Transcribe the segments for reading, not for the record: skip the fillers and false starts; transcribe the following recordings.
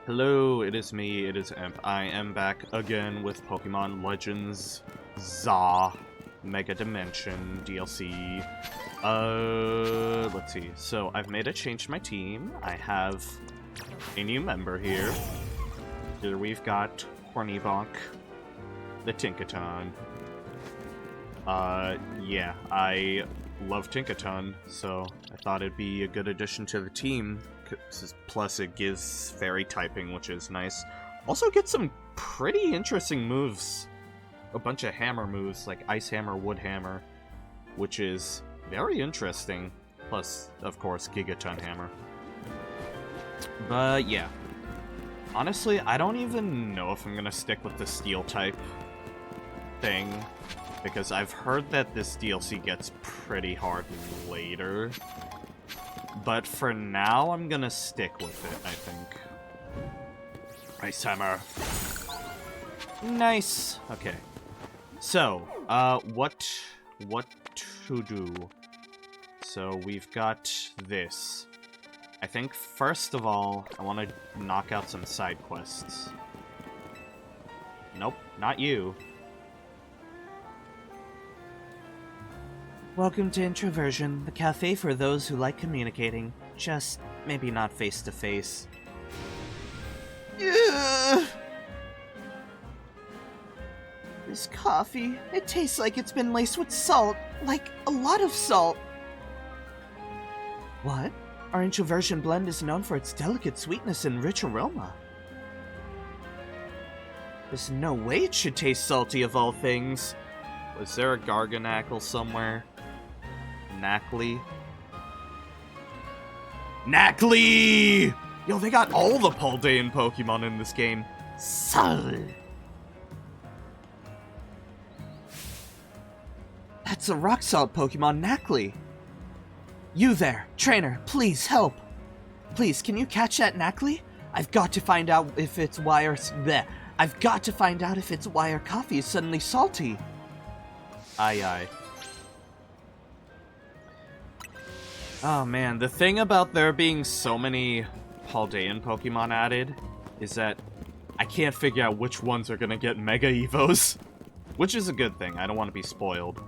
Hello, it is me, it is Imp. I am back again with Pokemon Legends ZA Mega Dimension DLC. Let's see. So, I've made a change to my team. I have a new member here. Here we've got Hornibonk, the Tinkaton. Yeah, I love Tinkaton, so I thought it'd be a good addition to the team. Plus it gives fairy typing, which is nice. Also gets some pretty interesting moves. A bunch of hammer moves, like Ice Hammer, Wood Hammer, which is very interesting. Plus, of course, Gigaton Hammer. But yeah. Honestly, I don't even know if I'm gonna stick with the Steel type thing, because I've heard that this DLC gets pretty hard later. But for now, I'm gonna stick with it, I think. Ice Hammer. Nice! Okay. So, what to do? So, we've got this. I think, first of all, I want to knock out some side quests. Nope, not you. Welcome to Introversion, the cafe for those who like communicating. Just maybe not face to face. This coffee, it tastes like it's been laced with salt. Like, a lot of salt. What? Our Introversion blend is known for its delicate sweetness and rich aroma. There's no way it should taste salty of all things. Was there a Garganackle somewhere? Knackley? Knackley! Yo, they got all the Paldean Pokemon in this game. Salt. That's a rock salt Pokemon, Knackley. You there, trainer, please help. Please, can you catch that Knackley? I've got to find out if it's why our coffee is suddenly salty. Aye aye. Oh man, the thing about there being so many Paldean Pokemon added is that I can't figure out which ones are gonna get Mega Evos. Which is a good thing, I don't want to be spoiled.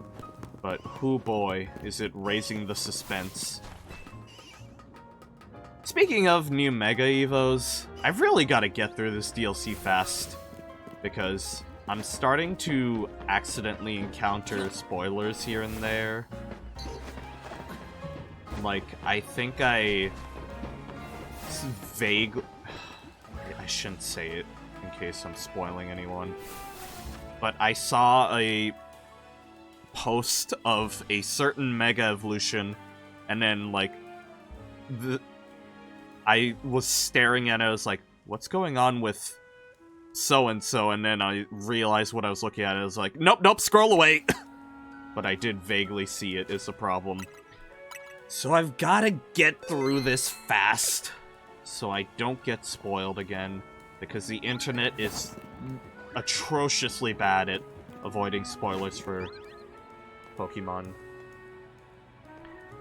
But, hoo boy, is it raising the suspense. Speaking of new Mega Evos, I've really got to get through this DLC fast. Because I'm starting to accidentally encounter spoilers here and there. Like, I think I I shouldn't say it in case I'm spoiling anyone. But I saw a post of a certain Mega Evolution, and then, like, I was staring at it, I was like, what's going on with so-and-so? And then I realized what I was looking at, and I was like, nope, scroll away! But I did vaguely see it is a problem. So I've gotta get through this fast, so I don't get spoiled again, because the internet is atrociously bad at avoiding spoilers for Pokemon.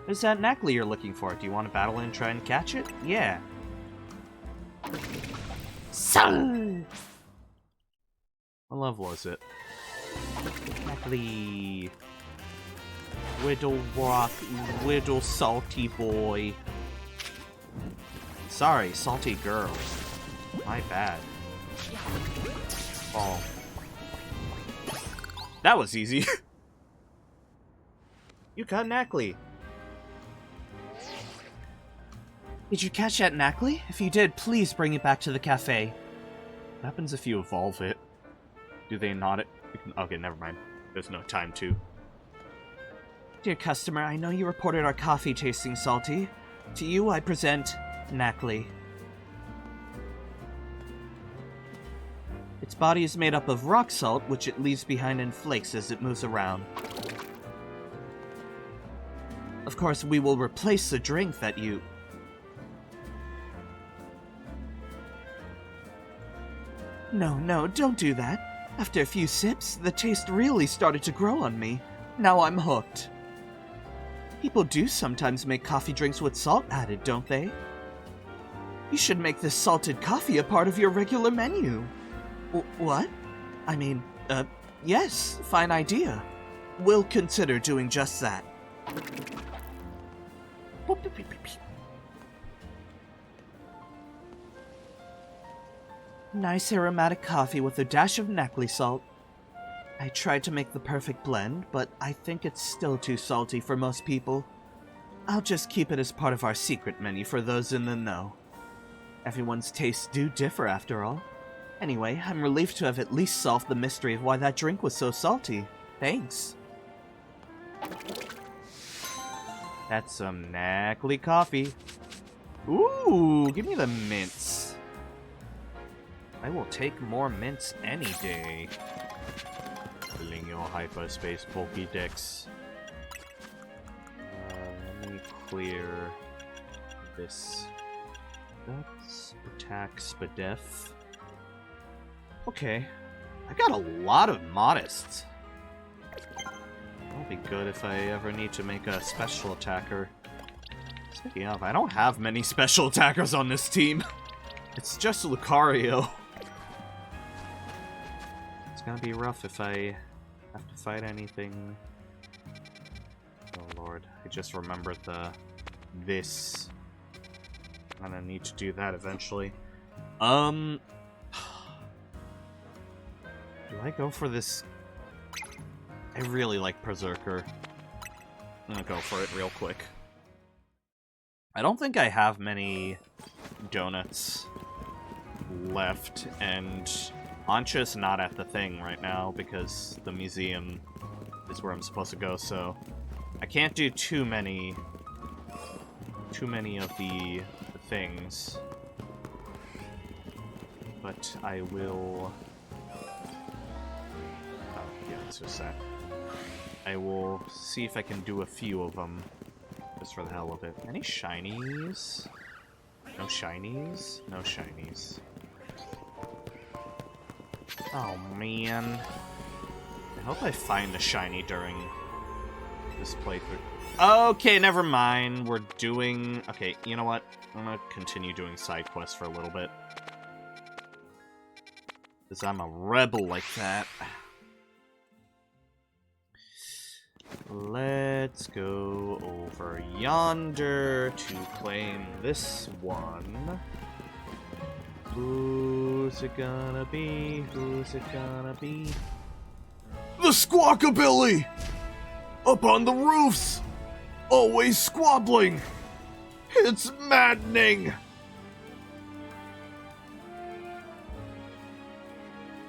Is that Knackley you're looking for? Do you want to battle and try and catch it? Yeah. Sun! What level was it? Knackley. Whittle rock, whittle salty boy. Sorry, salty girl. My bad. Oh. That was easy. You caught Knackley. Did you catch that Knackley? If you did, please bring it back to the cafe. What happens if you evolve it? Do they not? Okay, never mind. There's no time to. Dear customer, I know you reported our coffee tasting salty. To you, I present Knackley. Its body is made up of rock salt, which it leaves behind in flakes as it moves around. Of course, we will replace the drink that you... No, don't do that. After a few sips, the taste really started to grow on me. Now I'm hooked. People do sometimes make coffee drinks with salt added, don't they? You should make this salted coffee a part of your regular menu. What? I mean, yes, fine idea. We'll consider doing just that. Nice aromatic coffee with a dash of Neckley salt. I tried to make the perfect blend, but I think it's still too salty for most people. I'll just keep it as part of our secret menu for those in the know. Everyone's tastes do differ after all. Anyway, I'm relieved to have at least solved the mystery of why that drink was so salty. Thanks. That's some Neckley coffee. Ooh, give me the mints. I will take more mints any day. Filling your hyperspace Pokédex. Let me clear this. That's attack Spadef. Okay. I got a lot of modest. That'll be good if I ever need to make a special attacker. Speaking of, I don't have many special attackers on this team. It's just Lucario. It's gonna be rough if I have to fight anything. Oh lord, I just remembered this. I'm gonna need to do that eventually. Do I go for this? I really like Berserker. I'm gonna go for it real quick. I don't think I have many donuts left, and Ancha's not at the thing right now because the museum is where I'm supposed to go, so I can't do too many of the things. But I will... Oh, yeah, it's just that. I will see if I can do a few of them, just for the hell of it. Any shinies? No shinies? No shinies. Oh, man. I hope I find a shiny during this playthrough. Okay, never mind. We're doing... Okay, you know what? I'm gonna continue doing side quests for a little bit. Because I'm a rebel like that. Let's go over yonder to claim this one. Who's it gonna be? Who's it gonna be? The Squawkabilly! Up on the roofs! Always squabbling! It's maddening!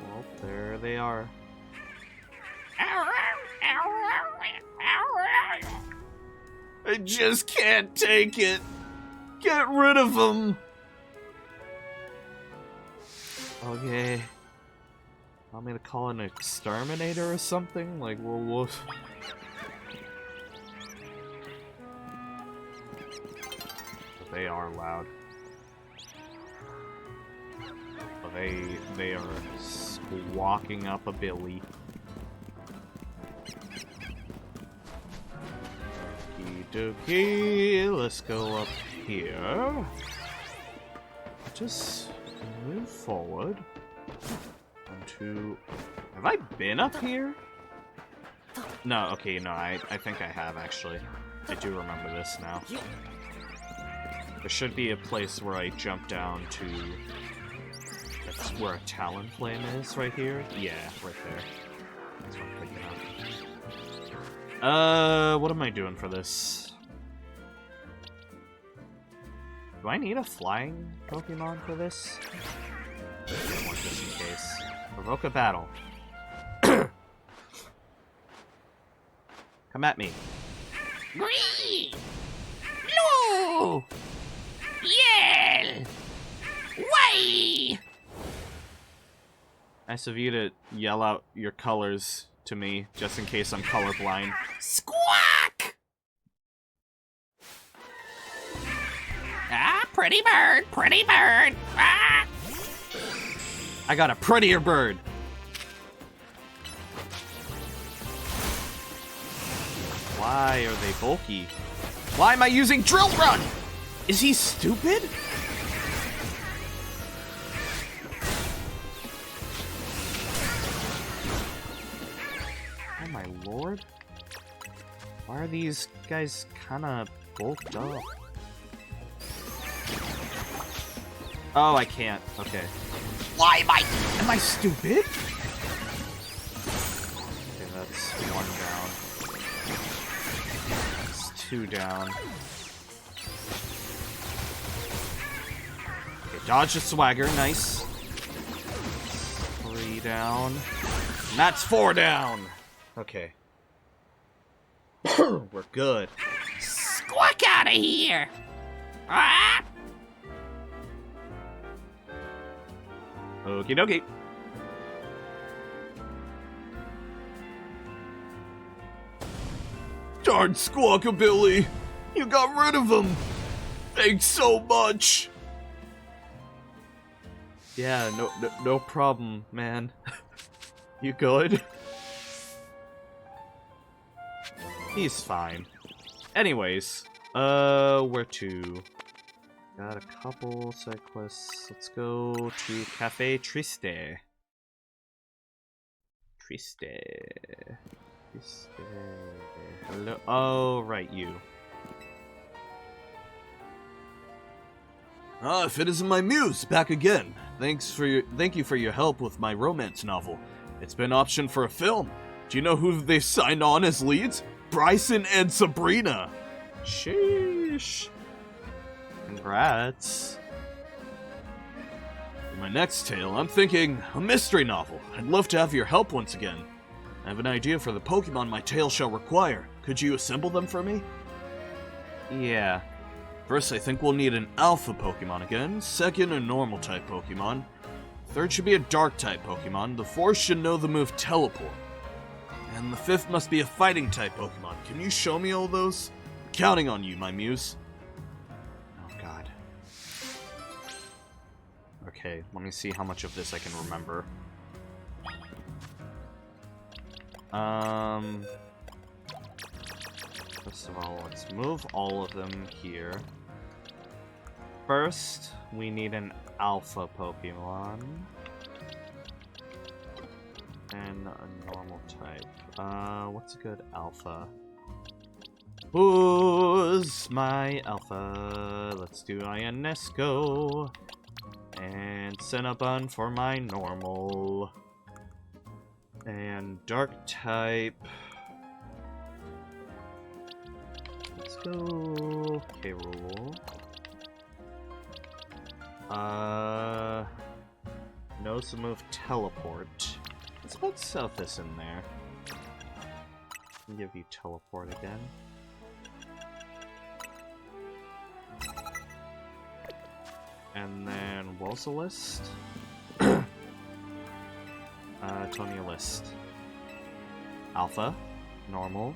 Well, there they are. I just can't take it! Get rid of them! Okay. Want me to call an exterminator or something? Like, we'll... They are loud. Oh, they are squawking up a billy. Okie dokie, let's go up here. Just move forward. 1, 2... Have I been up here? No, okay, no, I think I have, actually. I do remember this now. There should be a place where I jump down to... That's where a Talonflame is, right here? Yeah, right there. That's what I'm thinking of. What am I doing for this? Do I need a flying Pokemon for this? Get one just in case. Provoke a battle. Come at me. Green! Blue! Yell! White! Nice of you to yell out your colors to me, just in case I'm colorblind. Squawk! Ah, pretty bird, pretty bird! Ah! I got a prettier bird! Why are they bulky? Why am I using Drill Run? Is he stupid? lord? Why are these guys kinda bulked up? Oh, I can't. Okay. Why am I? Am I stupid? Okay, that's 1 down. That's 2 down. Okay, dodge the swagger. Nice. 3 down. And that's 4 down! Okay. We're good. Squawk out of here! Ah! Okie dokie. Darn Squawkabilly! You got rid of him! Thanks so much! Yeah, no problem, man. You good? He's fine. Anyways, where to? Got a couple side quests. Let's go to Cafe Triste. Triste. Hello. Oh, right, you. Ah, if it isn't my muse, back again. Thank you for your help with my romance novel. It's been optioned for a film. Do you know who they've signed on as leads? Bryson and Sabrina. Sheesh. Congrats. For my next tale, I'm thinking a mystery novel. I'd love to have your help once again. I have an idea for the Pokemon my tale shall require. Could you assemble them for me? Yeah. First, I think we'll need an Alpha Pokemon again. Second, a normal type Pokemon. Third should be a Dark type Pokemon. The fourth should know the move Teleport. And the fifth must be a Fighting type Pokemon. Can you show me all those? I'm counting on you, my muse. Oh, God. Okay, let me see how much of this I can remember. First of all, let's move all of them here. First, we need an Alpha Pokemon. And a normal type. What's a good Alpha? Who's my Alpha? Let's do Ionesco. And Cinnabon for my normal. And Dark type. Let's go K-Rool. Knows the move Teleport. Let's put Selphis in there. I'll give you Teleport again. And then Rosalist. Tonya List. Alpha, Normal,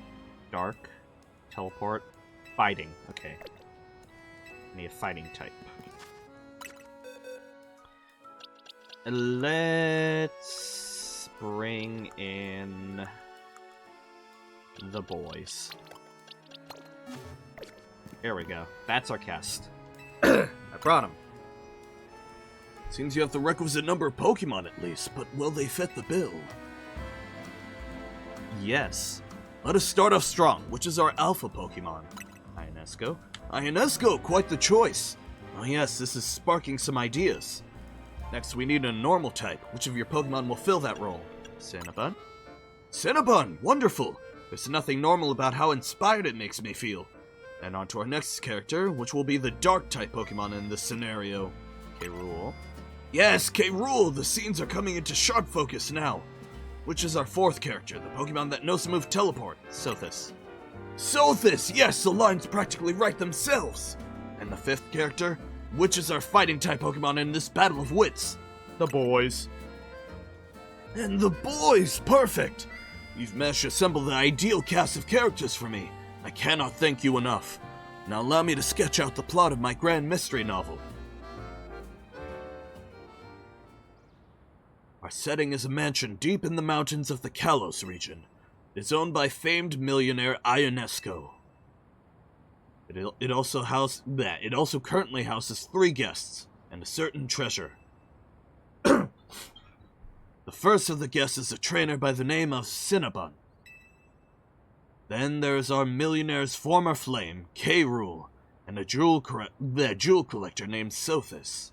Dark, Teleport, Fighting. Okay. Need a Fighting type. Let's bring in the boys. Here we go. That's our cast. I brought him. Seems you have the requisite number of Pokemon at least, but will they fit the bill? Yes. Let us start off strong. Which is our Alpha Pokemon? Ionesco. Ionesco, quite the choice. Oh yes, this is sparking some ideas. Next, we need a normal type. Which of your Pokemon will fill that role? Cinnabon. Cinnabon, wonderful. There's nothing normal about how inspired it makes me feel. And on to our next character, which will be the Dark type Pokemon in this scenario. K-Rool. Yes, K-Rool, the scenes are coming into sharp focus now. Which is our fourth character, the Pokemon that knows the move Teleport? Sothis. Sothis, yes, the lines practically write themselves. And the fifth character, which is our Fighting type Pokemon in this battle of wits? The boys. And the boys, perfect. You've managed to assemble the ideal cast of characters for me. I cannot thank you enough. Now allow me to sketch out the plot of my grand mystery novel. Our setting is a mansion deep in the mountains of the Kalos region. It is owned by famed millionaire Ionesco. It also currently houses 3 guests and a certain treasure. The first of the guests is a trainer by the name of Cinnabon. Then there's our millionaire's former flame, K-Rule, and a jewel collector named Sothis.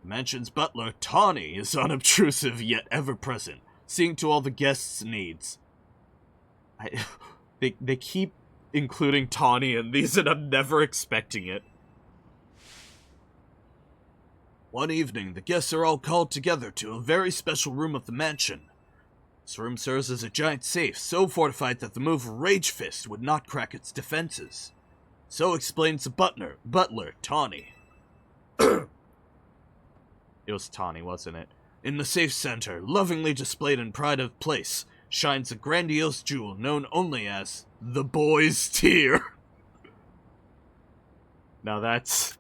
The mansion's butler, Tawny, is unobtrusive yet ever-present, seeing to all the guests' needs. They keep including Tawny in these, and I'm never expecting it. One evening, the guests are all called together to a very special room of the mansion. This room serves as a giant safe, so fortified that the move Rage Fist would not crack its defenses. So explains the butler, Tawny. It was Tawny, wasn't it? In the safe center, lovingly displayed in pride of place, shines a grandiose jewel known only as the Boy's Tear. That's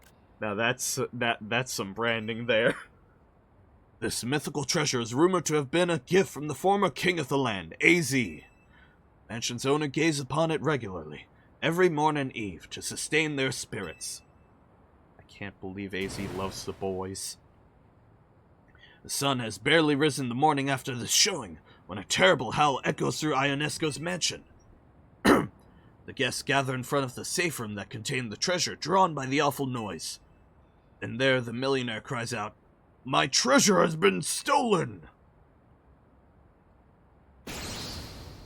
some branding there. This mythical treasure is rumored to have been a gift from the former king of the land, AZ. Mansion's owner gaze upon it regularly, every morn and eve, to sustain their spirits. I can't believe AZ loves the boys. The sun has barely risen the morning after the showing, when a terrible howl echoes through Ionesco's mansion. The guests gather in front of the safe room that contained the treasure, drawn by the awful noise. And there the millionaire cries out, "My treasure has been stolen!"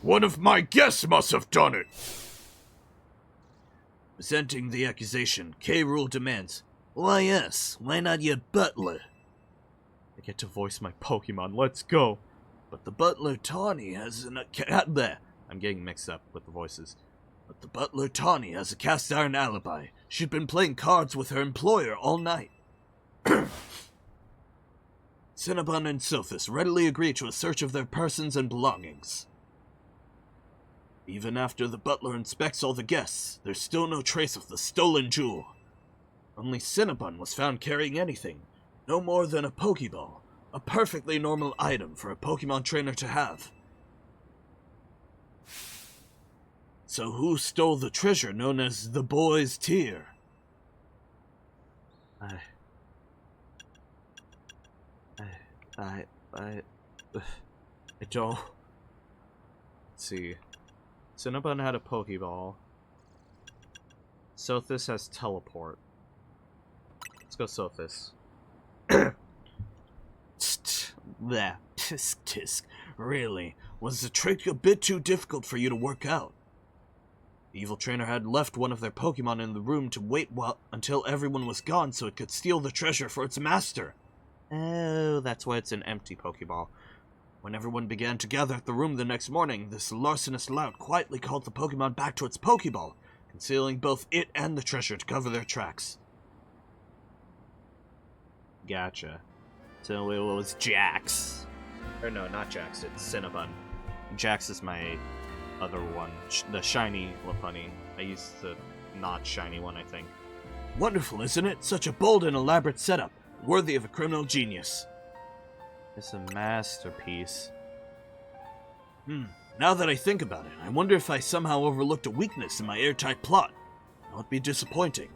"One of my guests must have done it!" Resenting the accusation, K-Rule demands, "Why us? Why not your butler?" I get to voice my Pokemon, let's go! But the butler, Tawny, has I'm getting mixed up with the voices. But the butler, Tawny, has a cast-iron alibi. She'd been playing cards with her employer all night. Cinnabon and Sothis readily agree to a search of their persons and belongings. Even after the butler inspects all the guests, there's still no trace of the stolen jewel. Only Cinnabon was found carrying anything, no more than a Pokeball, a perfectly normal item for a Pokemon trainer to have. So who stole the treasure known as the Boy's Tear? I don't... Let's see. Cinnabon had a Pokeball. Sothis has Teleport. Let's go Sothis. Tisk. Really? Was the trick a bit too difficult for you to work out? The evil trainer had left one of their Pokemon in the room to wait until everyone was gone so it could steal the treasure for its master. Oh, that's why it's an empty Pokeball. When everyone began to gather at the room the next morning, this larcenous lout quietly called the Pokemon back to its Pokeball, concealing both it and the treasure to cover their tracks. Gotcha. So it was Jax. Or no, not Jax, it's Cinnabon. Jax is my other one, the shiny Lopunny. I used the not shiny one, I think. Wonderful, isn't it? Such a bold and elaborate setup, worthy of a criminal genius. It's a masterpiece. Now that I think about it, I wonder if I somehow overlooked a weakness in my airtight plot. That would be disappointing.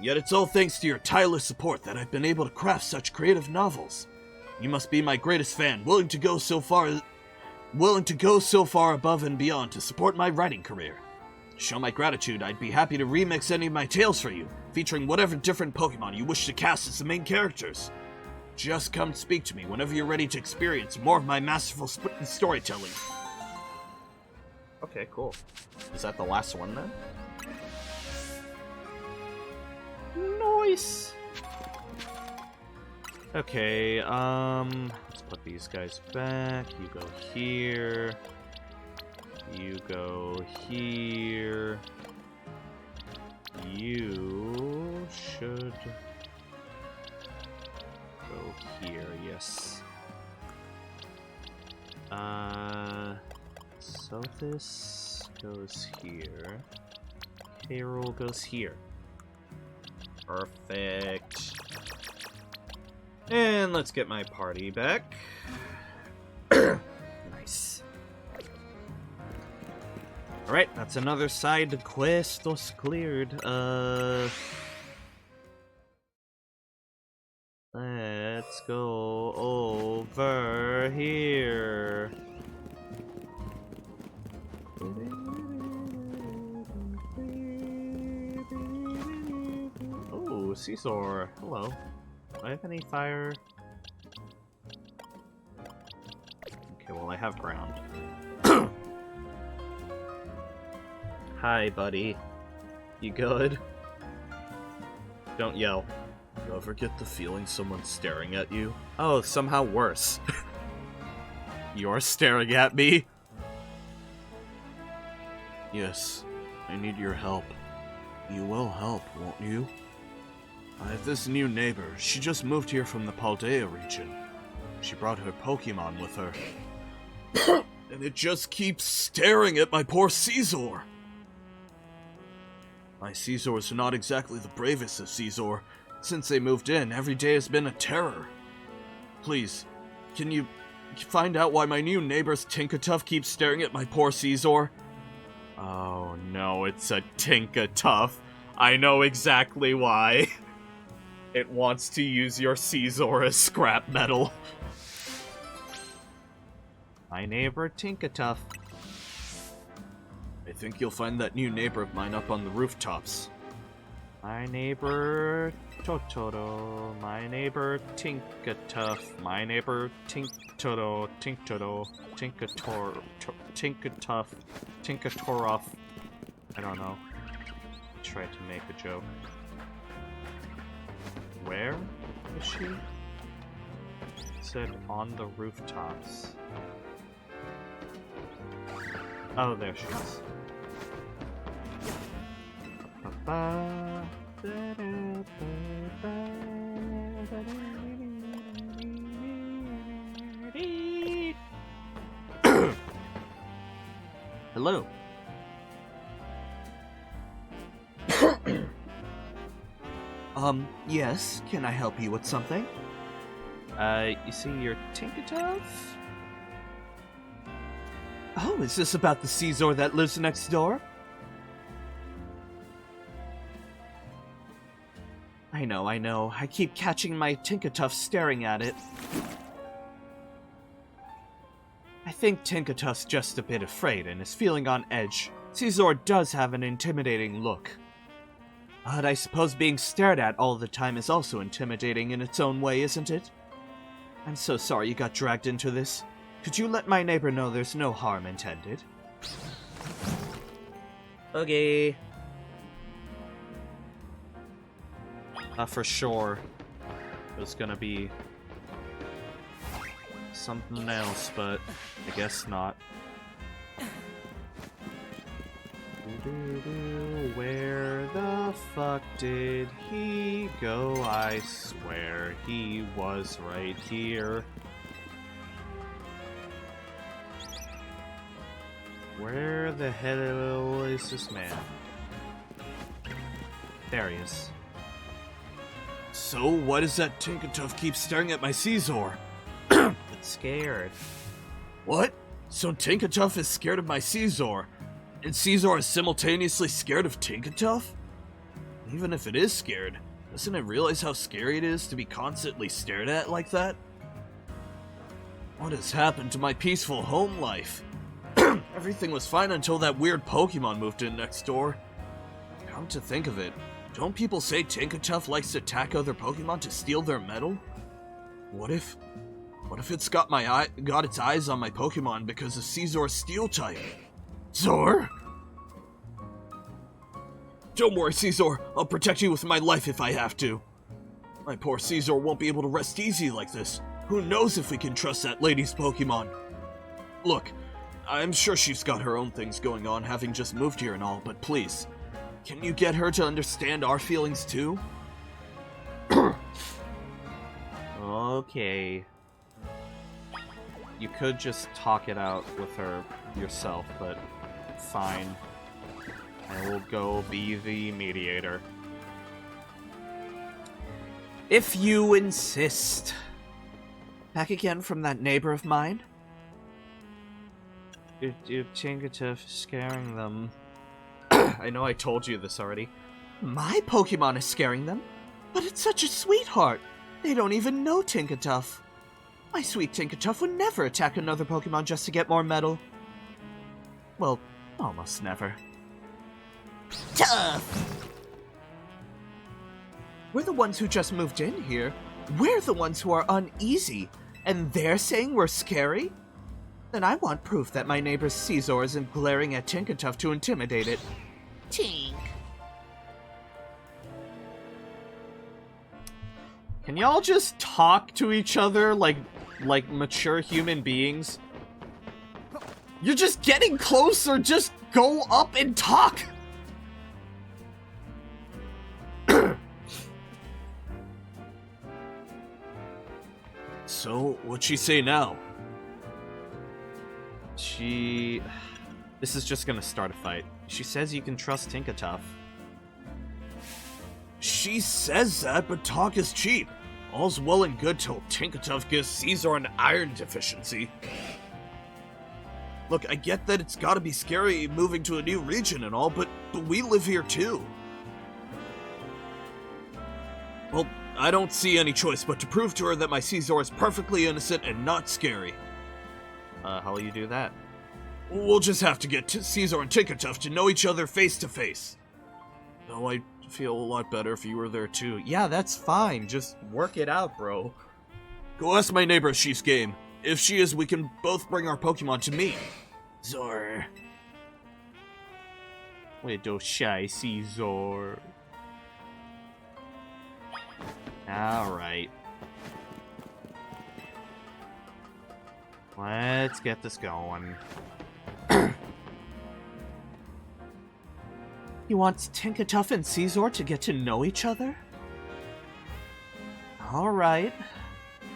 Yet it's all thanks to your tireless support that I've been able to craft such creative novels. You must be my greatest fan, willing to go so far above and beyond to support my writing career. To show my gratitude, I'd be happy to remix any of my tales for you, featuring whatever different Pokemon you wish to cast as the main characters. Just come speak to me whenever you're ready to experience more of my masterful storytelling. Okay, cool. Is that the last one then? Nice! Okay, let's put these guys back. You go here. You go here. You should go here, yes. So this goes here. K-Rule goes here. Perfect. And let's get my party back. Nice. Alright, that's another side quest cleared. Let's go over here. Ooh, Caesar. Hello. Do I have any fire? Okay, well, I have ground. Hi, buddy. You good? Don't yell. You ever get the feeling someone's staring at you? Oh, somehow worse. You're staring at me? Yes, I need your help. You will help, won't you? I have this new neighbor. She just moved here from the Paldea region. She brought her Pokemon with her. And it just keeps staring at my poor Caesar. My Caesar is not exactly the bravest of Caesar. Since they moved in, every day has been a terror. Please, can you find out why my new neighbor's Tinkatuff keeps staring at my poor Caesar? Oh no, it's a Tinkatuff. I know exactly why. It wants to use your Caesar as scrap metal. My neighbor Tinkatuff. I think you'll find that new neighbor of mine up on the rooftops. My neighbor Totoro, my neighbor Tinkatuff, my neighbor Tinktoto, Tinkator, Tinkatuff, Tinkatoroff. I don't know. I tried to make a joke. Where is she? It said on the rooftops. Oh, there she is. Hello. Yes, can I help you with something? You see your Tinkatuff? Oh, is this about the Caesar that lives next door? I know. I keep catching my Tinkatuff staring at it. I think Tinkatuff's just a bit afraid and is feeling on edge. Caesar does have an intimidating look. But I suppose being stared at all the time is also intimidating in its own way, isn't it? I'm so sorry you got dragged into this. Could you let my neighbor know there's no harm intended? Okay. For sure. It was gonna be something else, but I guess not. Where the fuck did he go? I swear he was right here. Where the hell is this man? There he is. So, why does that Tinkatuff keep staring at my Caesar? It's scared. What? So Tinkatuff is scared of my Caesar, and Caesar is simultaneously scared of Tinkatuff? Even if it is scared, doesn't it realize how scary it is to be constantly stared at like that? What has happened to my peaceful home life? Everything was fine until that weird Pokemon moved in next door. Come to think of it, don't people say Tinkatuff likes to attack other Pokemon to steal their metal? What if it's got its eyes on my Pokemon because of Caesar's Steel type? Zor? Don't worry, Caesar. I'll protect you with my life if I have to. My poor Caesar won't be able to rest easy like this. Who knows if we can trust that lady's Pokemon? Look, I'm sure she's got her own things going on, having just moved here and all, but please, can you get her to understand our feelings too? Okay. You could just talk it out with her yourself, but fine. I will go be the mediator. If you insist. Back again from that neighbor of mine? Your Tinkatuff scaring them. I know I told you this already. My Pokemon is scaring them? But it's such a sweetheart. They don't even know Tinkatuff. My sweet Tinkatuff would never attack another Pokemon just to get more metal. Well, almost never. Tough. We're the ones who just moved in here. We're the ones who are uneasy, and they're saying we're scary? Then I want proof that my neighbor's Caesar isn't glaring at Tinkatuff to intimidate it. Tink. Can y'all just talk to each other like mature human beings? You're just getting closer, just go up and talk! So, what'd she say now? This is just gonna start a fight. She says you can trust Tinkatuff. She says that, but talk is cheap. All's well and good till Tinkatuff gives Caesar an iron deficiency. Look, I get that it's gotta be scary moving to a new region and all, but we live here too. Well, I don't see any choice but to prove to her that my Caesar is perfectly innocent and not scary. How will you do that? We'll just have to get Caesar and Tinkatuff to know each other face to face. Though I'd feel a lot better if you were there too. Yeah, that's fine. Just work it out, bro. Go ask my neighbor if she's game. If she is, we can both bring our Pokemon to me. Zor. Little shy Caesar. Alright. Let's get this going. He wants Tinkatuff and Caesar to get to know each other? Alright.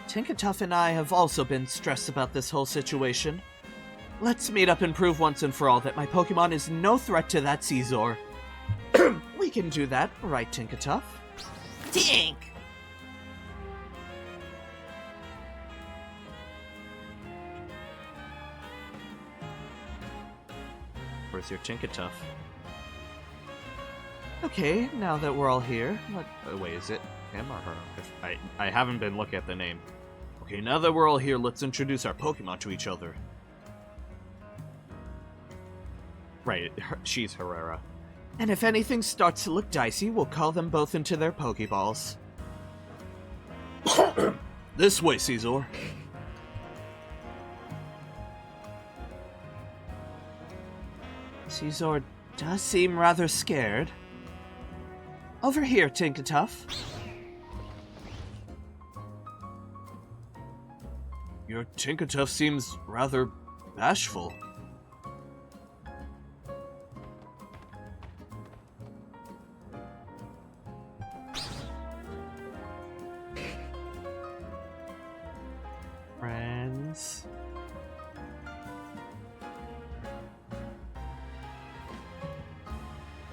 Tinkatuff and I have also been stressed about this whole situation. Let's meet up and prove once and for all that my Pokemon is no threat to that Caesar. We can do that, right, Tinkatuff? Tink. Where's your Tinkatuff? Okay, now that we're all here, Wait, is it him or her? I haven't been looking at the name. Okay, now that we're all here, let's introduce our Pokemon to each other. Right, she's Herrera. and if anything starts to look dicey, we'll call them both into their Pokeballs. This way, Caesar. Caesar does seem rather scared. Over here, Tinkatuff. Your Tinkatuff seems rather bashful. Friends.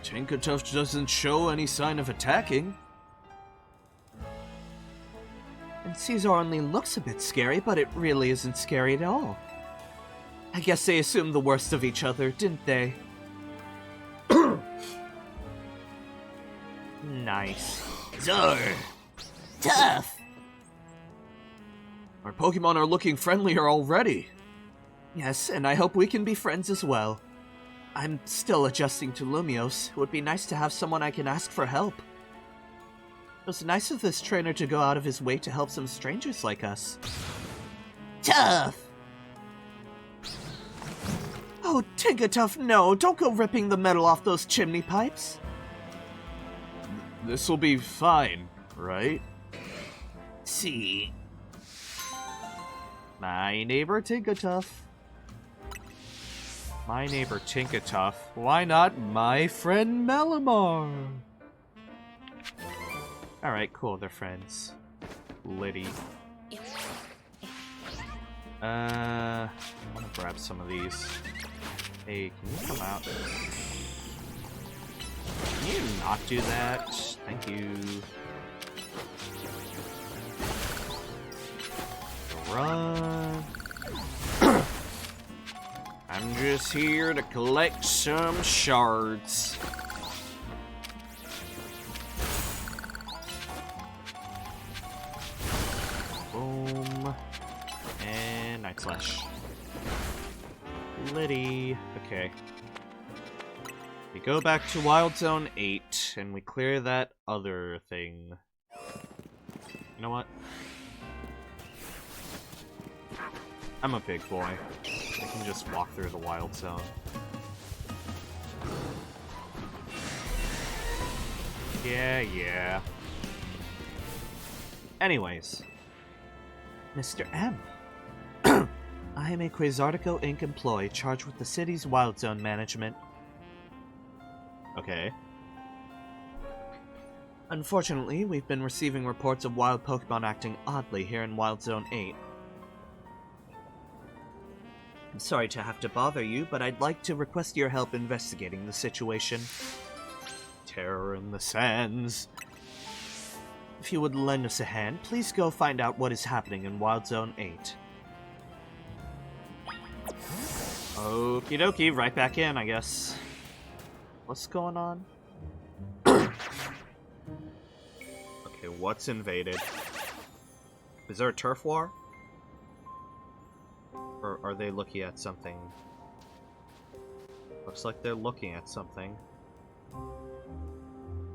Tinkatuff doesn't show any sign of attacking. And Caesar only looks a bit scary, but it really isn't scary at all. I guess they assumed the worst of each other, didn't they? Nice. Zor. Tough. Our Pokemon are looking friendlier already. Yes, and I hope we can be friends as well. I'm still adjusting to Lumiose. It would be nice to have someone I can ask for help. It was nice of this trainer to go out of his way to help some strangers like us. Tough. Oh, Tinkatuff, no! Don't go ripping the metal off those chimney pipes! This'll be fine, right? See. My neighbor Tinkatuff. My neighbor Tinkatuff. Why not my friend Malamar? Alright, cool, they're friends. Liddy. I wanna grab some of these. Hey, can you come out? Can you not do that? Thank you. Run. I'm just here to collect some shards. Boom. And Night Slash. Liddy. Okay. We go back to Wild Zone 8, and we clear that other thing. You know what? I'm a big boy. I can just walk through the wild zone. Yeah. Anyways. Mr. M. I am a Quasartico Inc. employee charged with the city's wild zone management. Okay. Unfortunately, we've been receiving reports of wild Pokemon acting oddly here in Wild Zone 8. I'm sorry to have to bother you, but I'd like to request your help investigating the situation. Terror in the sands. If you would lend us a hand, please go find out what is happening in Wild Zone 8. Okie dokie, right back in, I guess. What's going on? Okay, what's invaded? Is there a turf war? Or are they looking at something? Looks like they're looking at something.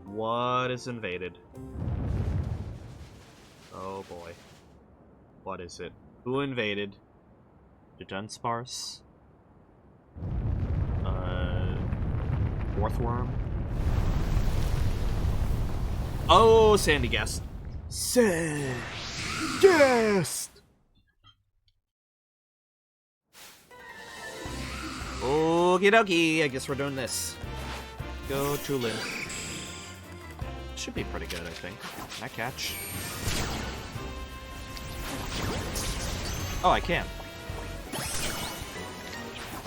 What is invaded? Oh boy. What is it? Who invaded? The Dunsparce? Fourth worm? Oh, Sandy Guest. Yes! Okie dokie, I guess we're doing this. Go Tulin. Should be pretty good, I think. Can I catch? Oh, I can.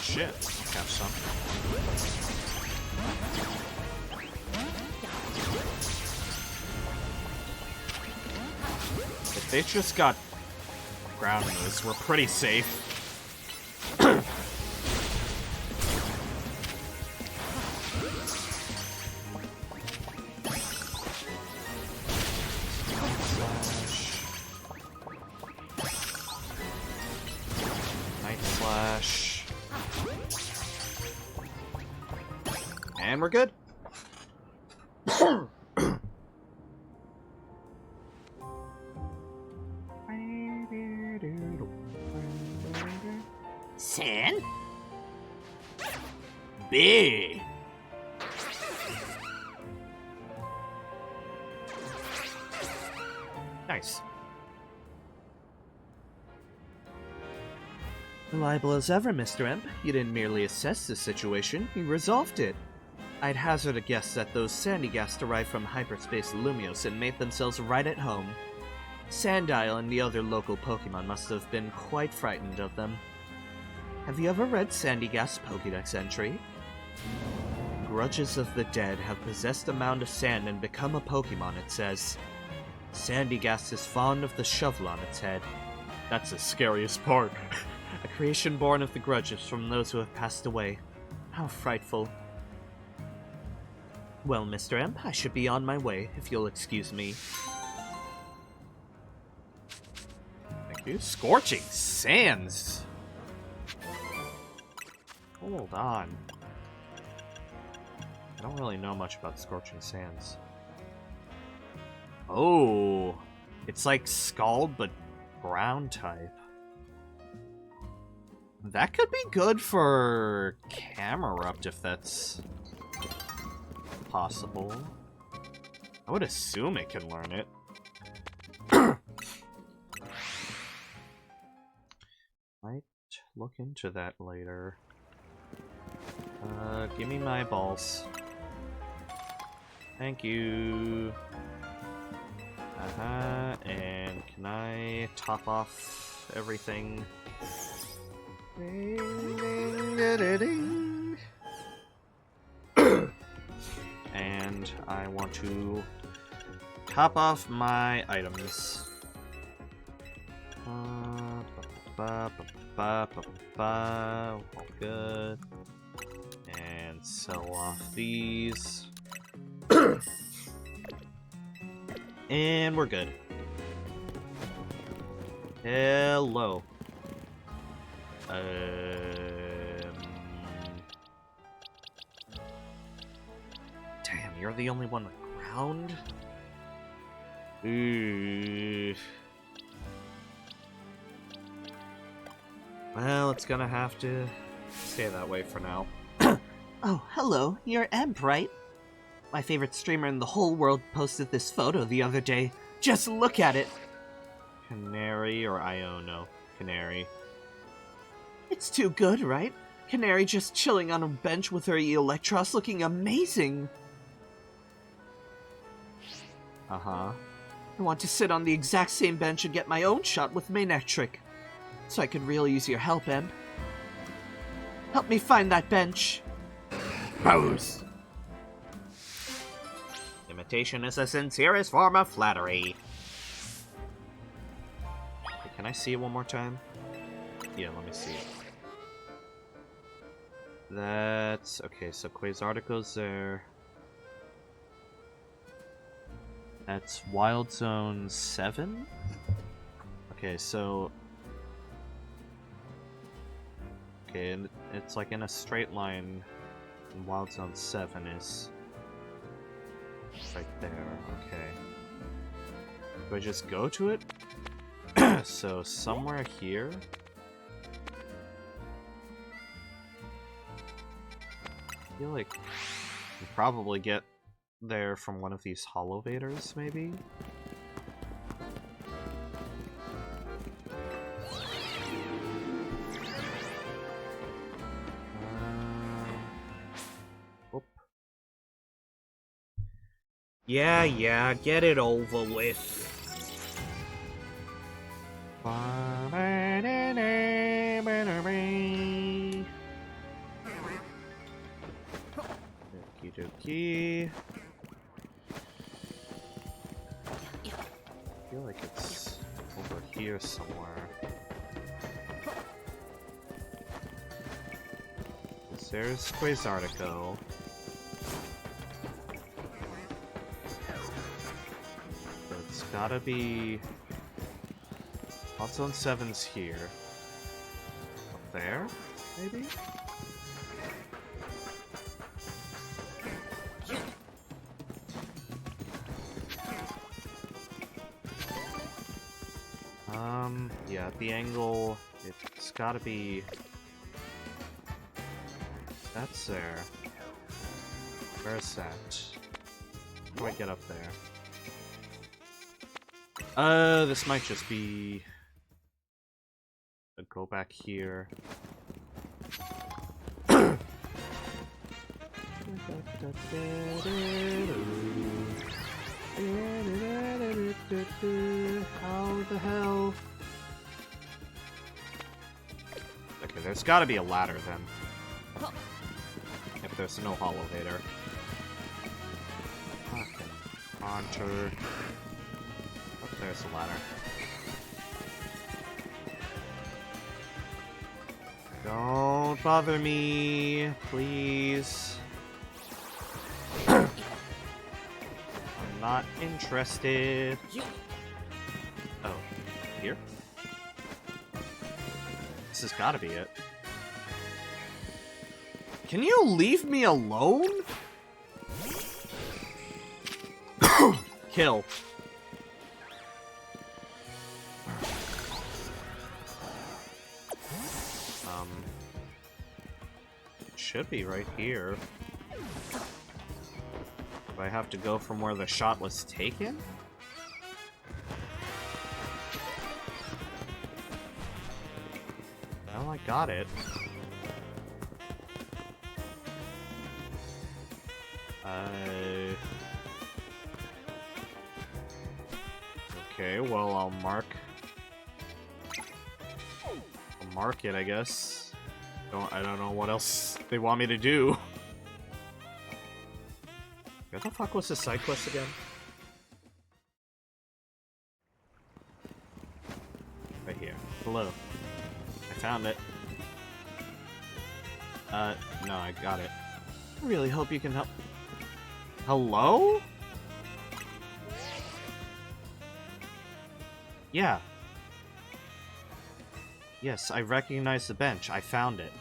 Shit, I'll catch some. If they just got ground moves, we're pretty safe. Night Slash. And we're good. San? B. Nice. Reliable as ever, Mr. Imp. You didn't merely assess the situation, you resolved it. I'd hazard a guess that those Sandygast arrived from hyperspace Lumios and made themselves right at home. Sandile and the other local Pokemon must have been quite frightened of them. Have you ever read Sandygast's Pokédex entry? Grudges of the dead have possessed a mound of sand and become a Pokemon, it says. Sandygast is fond of the shovel on its head. That's the scariest part. A creation born of the grudges from those who have passed away. How frightful. Well, Mr. Imp, I should be on my way, if you'll excuse me. Thank you. Scorching Sands. Hold on. I don't really know much about Scorching Sands. Oh, it's like Scald, but ground type. That could be good for Camerupt if that's possible. I would assume it can learn it. Might look into that later. Give me my balls. Thank you. And can I top off everything? And I want to top off my items. All good. And sell off these. And we're good. Hello. Damn, you're the only one with ground? Ooh. Well, it's gonna have to stay that way for now. Oh, hello. You're Emp, right? My favorite streamer in the whole world posted this photo the other day. Just look at it. Canary or Iono? Canary. It's too good, right? Canary just chilling on a bench with her Electros looking amazing. Uh-huh. I want to sit on the exact same bench and get my own shot with Manectric. So I could really use your help, Emp. Help me find that bench. Pose! Imitation is the sincerest form of flattery. Okay, can I see it one more time? Yeah, let me see it. That's... okay, so Quasartico's there. That's Wild Zone 7? Okay, so... okay, and it's like in a straight line, and Wild Zone 7 is... right there, okay. Do I just go to it? So, somewhere here? I feel like you probably get there from one of these Holovators, maybe? Oop. Yeah, get it over with. Okie dokie. I feel like it's over here somewhere. There's Quasartico. So it's gotta be... Hot Zone 7's here. Up there, maybe? Yeah, at the angle, it's gotta be... that's there. Where's that? How do I get up there? This might just be... go back here. How the hell? Okay, there's gotta be a ladder then. If there's no Holovator. Fucking Haunter. Oh, there's a ladder. Don't bother me, please. I'm not interested. Oh, here? This has gotta be it. Can you leave me alone? Kill. Should be right here. Do I have to go from where the shot was taken? Well, I got it. Okay, well, I'll mark it, I guess. I don't know what else they want me to do. Where the fuck was the side quest again? Right here. Hello. I found it. No, I got it. I really hope you can help. Hello? Yeah. Yes, I recognize the bench. I found it.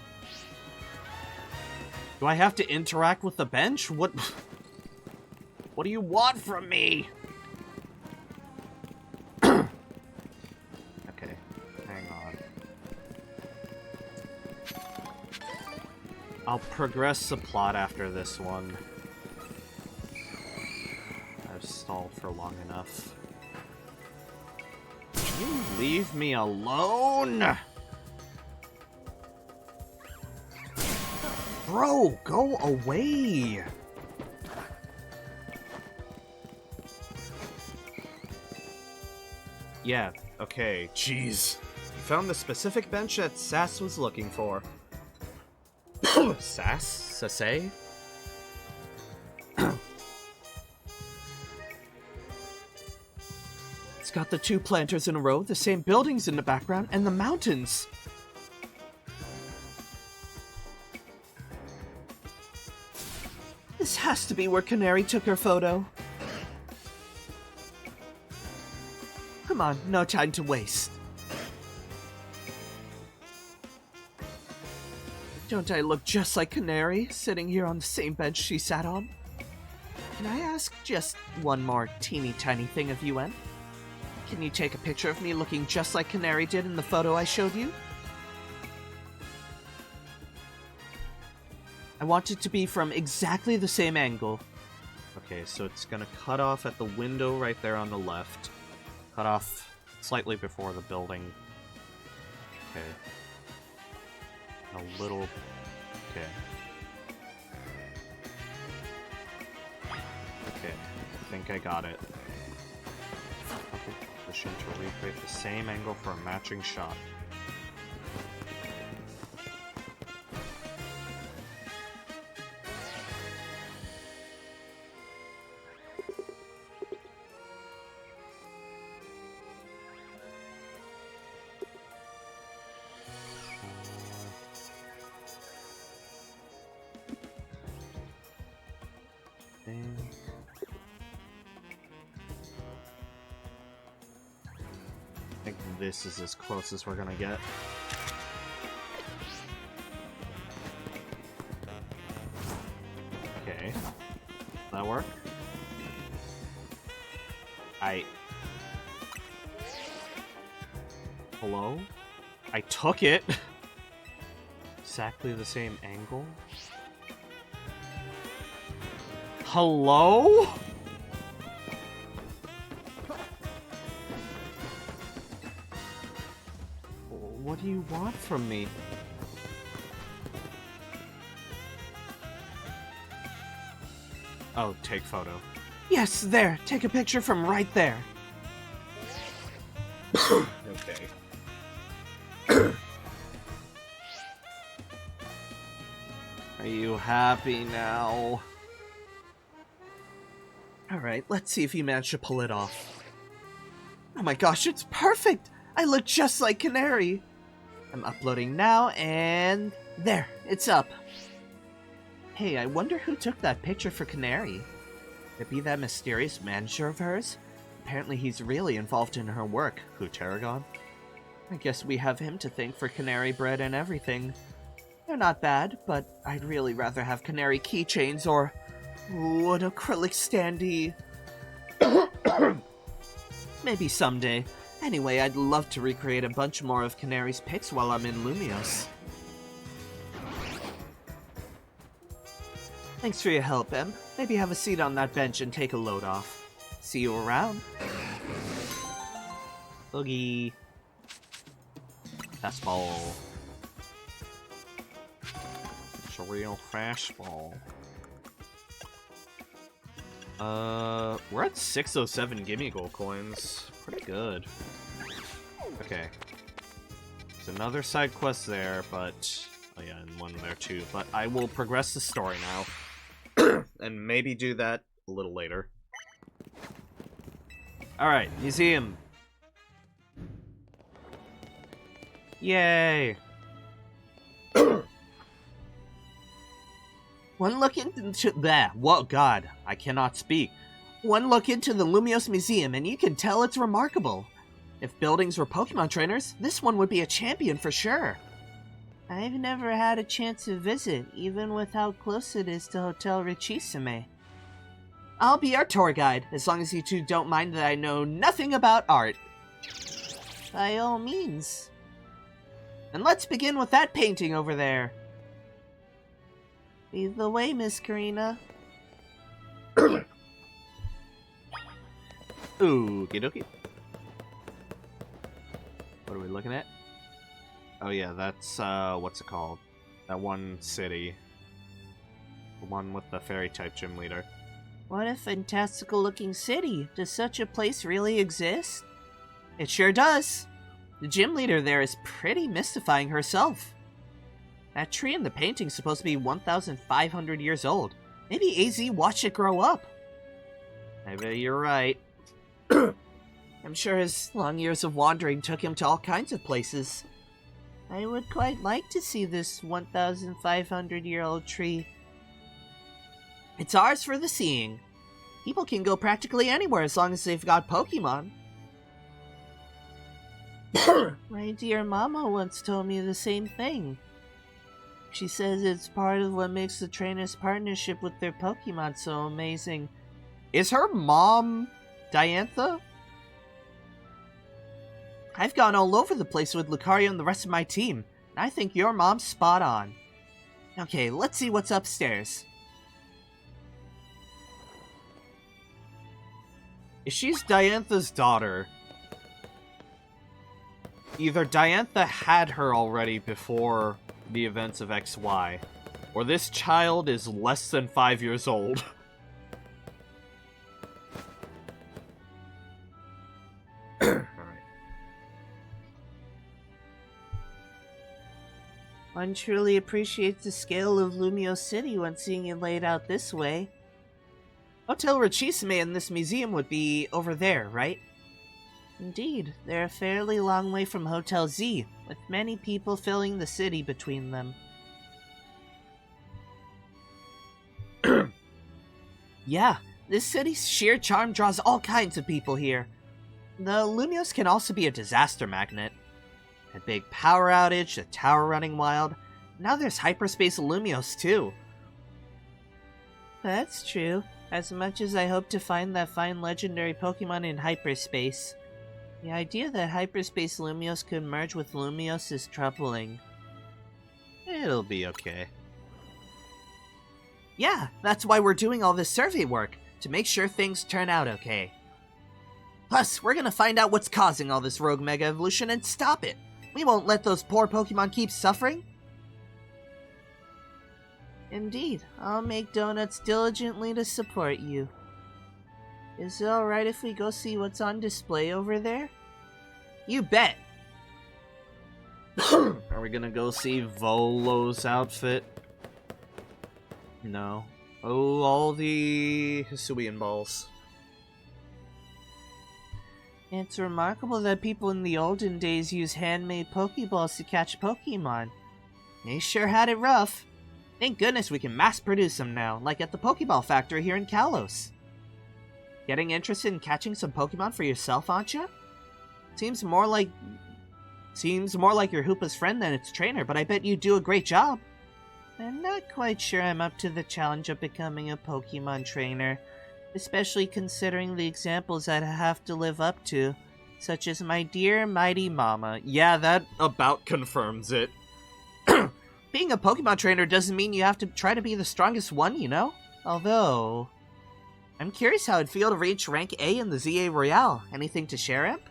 Do I have to interact with the bench? What do you want from me? I'll progress the plot after this one. I've stalled for long enough. Can you leave me alone? Bro, go away! Yeah, okay, jeez. You found the specific bench that Sass was looking for. Sass? Sassay? It's got the 2 planters in a row, the same buildings in the background, and the mountains. This has to be where Canary took her photo. Come on, no time to waste. Don't I look just like Canary, sitting here on the same bench she sat on? Can I ask just one more teeny tiny thing of you, Em? Can you take a picture of me looking just like Canary did in the photo I showed you? I want it to be from exactly the same angle. Okay, so it's gonna cut off at the window right there on the left. Cut off slightly before the building. Okay. A little... Okay. Okay, I think I got it. Position to recreate the same angle for a matching shot. I think this is as close as we're gonna get. Okay. That work? Hello? I took it! Exactly the same angle? Hello? What do you want from me? Oh, take photo. Yes, there. Take a picture from right there. Okay. Are you happy now? Alright, let's see if you manage to pull it off. Oh my gosh, it's perfect! I look just like Canary! I'm uploading now, and... there, it's up. Hey, I wonder who took that picture for Canary. Could it be that mysterious manager of hers? Apparently he's really involved in her work, Tarragon. I guess we have him to thank for Canary bread and everything. They're not bad, but I'd really rather have Canary keychains or... ooh, an acrylic standee. Maybe someday. Anyway, I'd love to recreate a bunch more of Canary's pics while I'm in Lumios. Thanks for your help, Em. Maybe have a seat on that bench and take a load off. See you around. Boogie. Fastball. It's a real fastball. We're at 607 gimme gold coins. Pretty good. Okay. There's another side quest there, but... oh yeah, and one there too. But I will progress the story now. And maybe do that a little later. Alright, museum. Yay! One look into that. Whoa, God, I cannot speak. One look into the Lumios Museum and you can tell it's remarkable. If buildings were Pokemon trainers, this one would be a champion for sure. I've never had a chance to visit, even with how close it is to Hotel Richisime. I'll be our tour guide, as long as you two don't mind that I know nothing about art. By all means. And let's begin with that painting over there. Lead the way, Miss Karina. Okie dokie. What are we looking at? Oh yeah, that's, what's it called? That one city. The one with the fairy-type gym leader. What a fantastical-looking city. Does such a place really exist? It sure does. The gym leader there is pretty mystifying herself. That tree in the painting's supposed to be 1,500 years old. Maybe AZ watched it grow up. I bet you're right. I'm sure his long years of wandering took him to all kinds of places. I would quite like to see this 1,500-year-old tree. It's ours for the seeing. People can go practically anywhere as long as they've got Pokemon. My dear mama once told me the same thing. She says it's part of what makes the trainers' partnership with their Pokemon so amazing. Is her mom Diantha? I've gone all over the place with Lucario and the rest of my team, and I think your mom's spot on. Okay, let's see what's upstairs. If she's Diantha's daughter, either Diantha had her already before the events of XY, or this child is less than 5 years old. One truly appreciates the scale of Lumio City when seeing it laid out this way. Hotel Richisime and this museum would be over there, right? Indeed, they're a fairly long way from Hotel Z, with many people filling the city between them. Yeah, this city's sheer charm draws all kinds of people here. The Lumios can also be a disaster magnet. A big power outage, a tower running wild. Now there's hyperspace Lumios too. That's true. As much as I hope to find that fine legendary Pokemon in hyperspace, the idea that hyperspace Lumios could merge with Lumios is troubling. It'll be okay. Yeah, that's why we're doing all this survey work, to make sure things turn out okay. Plus, we're gonna find out what's causing all this rogue Mega Evolution and stop it. We won't let those poor Pokemon keep suffering. Indeed, I'll make donuts diligently to support you. Is it alright if we go see what's on display over there? You bet! Are we gonna go see Volo's outfit? No. Oh, all the Hisuian balls. It's remarkable that people in the olden days used handmade Pokeballs to catch Pokemon. They sure had it rough. Thank goodness we can mass produce them now, like at the Pokeball factory here in Kalos. Getting interested in catching some Pokemon for yourself, aren't you? Seems more like your Hoopa's friend than its trainer, but I bet you do a great job. I'm not quite sure I'm up to the challenge of becoming a Pokemon trainer, especially considering the examples that I have to live up to, such as my dear mighty mama. Yeah, that about confirms it. Being a Pokemon trainer doesn't mean you have to try to be the strongest one, you know? Although, I'm curious how it'd feel to reach rank A in the ZA Royale. Anything to share, Imp?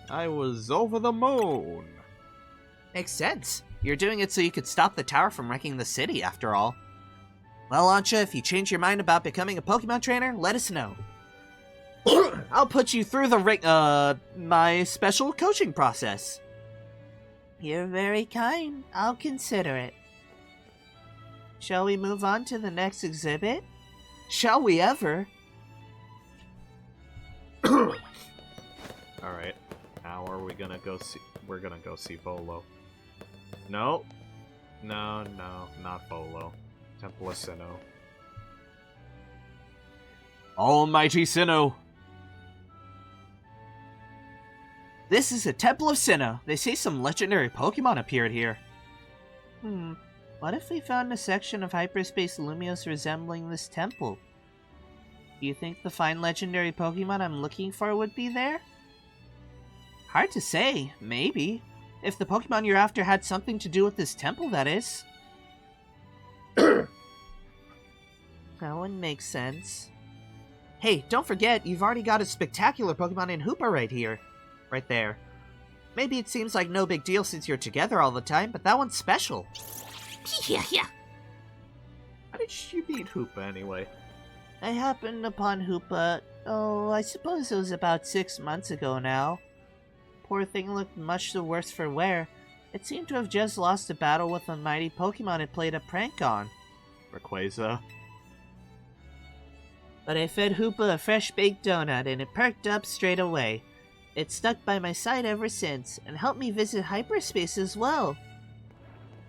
I was over the moon. Makes sense. You're doing it so you could stop the tower from wrecking the city, after all. Well, Ancha, if you change your mind about becoming a Pokemon trainer, let us know. I'll put you through my special coaching process. You're very kind. I'll consider it. Shall we move on to the next exhibit? Shall we ever? Alright. Now are we gonna go see... We're gonna go see Volo. No. No, not Volo. Temple of Sinnoh. Almighty Sinnoh! This is a Temple of Sinnoh. They say some legendary Pokemon appeared here. What if we found a section of hyperspace Lumios resembling this temple? Do you think the fine legendary Pokemon I'm looking for would be there? Hard to say. Maybe. If the Pokemon you're after had something to do with this temple, that is. That one makes sense. Hey, don't forget, you've already got a spectacular Pokemon in Hoopa right here. Right there. Maybe it seems like no big deal since you're together all the time, but that one's special. Yeah, yeah. How did you beat Hoopa anyway? I happened upon Hoopa, I suppose it was about 6 months ago now. Poor thing looked much the worse for wear. It seemed to have just lost a battle with a mighty Pokemon it played a prank on. Rayquaza. But I fed Hoopa a fresh baked donut and it perked up straight away. It's stuck by my side ever since, and helped me visit hyperspace as well.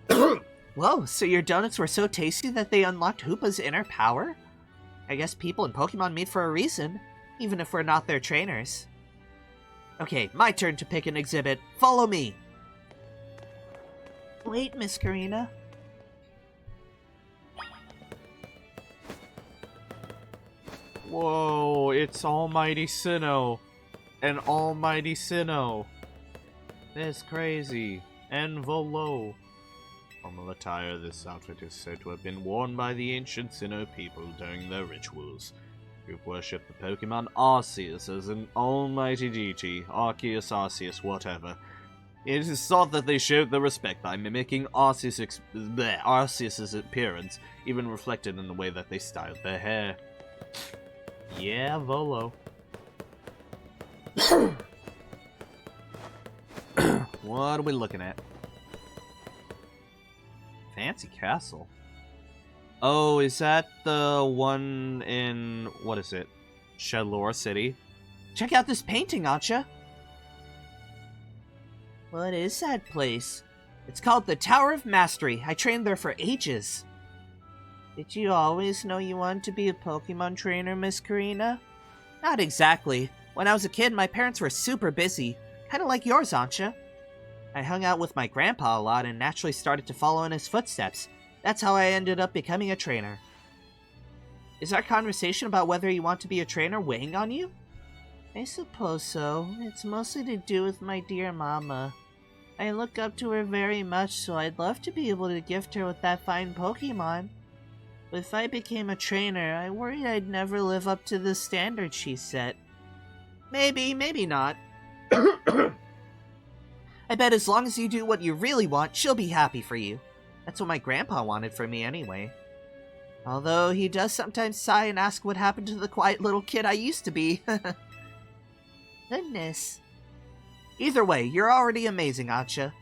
Whoa, so your donuts were so tasty that they unlocked Hoopa's inner power? I guess people and Pokemon meet for a reason, even if we're not their trainers. Okay, my turn to pick an exhibit. Follow me! Wait, Miss Karina. Whoa, it's Almighty Sinnoh. An Almighty Sinnoh. That's crazy. And Volo. From the attire, this outfit is said to have been worn by the ancient Sinnoh people during their rituals, who worshipped the Pokemon Arceus as an almighty deity, Arceus, Arceus, whatever. It is thought that they showed their respect by mimicking Arceus's appearance, even reflected in the way that they styled their hair. Yeah, Volo. What are we looking at? Fancy castle. Oh, is that the one in, what is it? Shadlore City? Check out this painting, Ancha. What is that place? It's called the Tower of Mastery. I trained there for ages. Did you always know you wanted to be a Pokemon trainer, Miss Karina? Not exactly. When I was a kid, my parents were super busy. Kinda like yours, Ancha. I hung out with my grandpa a lot and naturally started to follow in his footsteps. That's how I ended up becoming a trainer. Is our conversation about whether you want to be a trainer weighing on you? I suppose so. It's mostly to do with my dear mama. I look up to her very much, so I'd love to be able to gift her with that fine Pokemon. But if I became a trainer, I worry I'd never live up to the standard she set. Maybe, maybe not. I bet as long as you do what you really want, she'll be happy for you. That's what my grandpa wanted for me anyway. Although he does sometimes sigh and ask what happened to the quiet little kid I used to be. Goodness. Either way, you're already amazing, Ancha.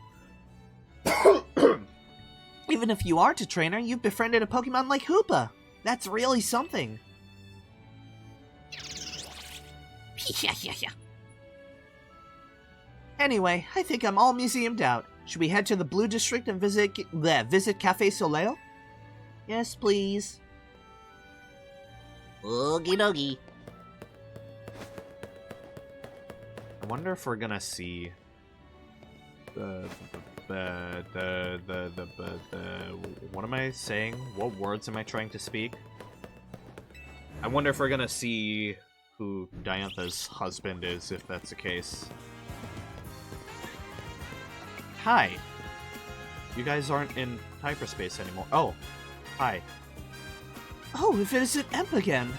Even if you aren't a trainer, you've befriended a Pokemon like Hoopa. That's really something. Yeah, yeah, yeah. Anyway, I think I'm all museumed out. Should we head to the Blue District and visit Cafe Soleil? Yes, please. Okie dokie. I wonder if we're gonna see what am I saying? What words am I trying to speak? I wonder if we're gonna see who Diantha's husband is, if that's the case. Hi. You guys aren't in hyperspace anymore. Oh, hi. Oh, if it isn't Emp again.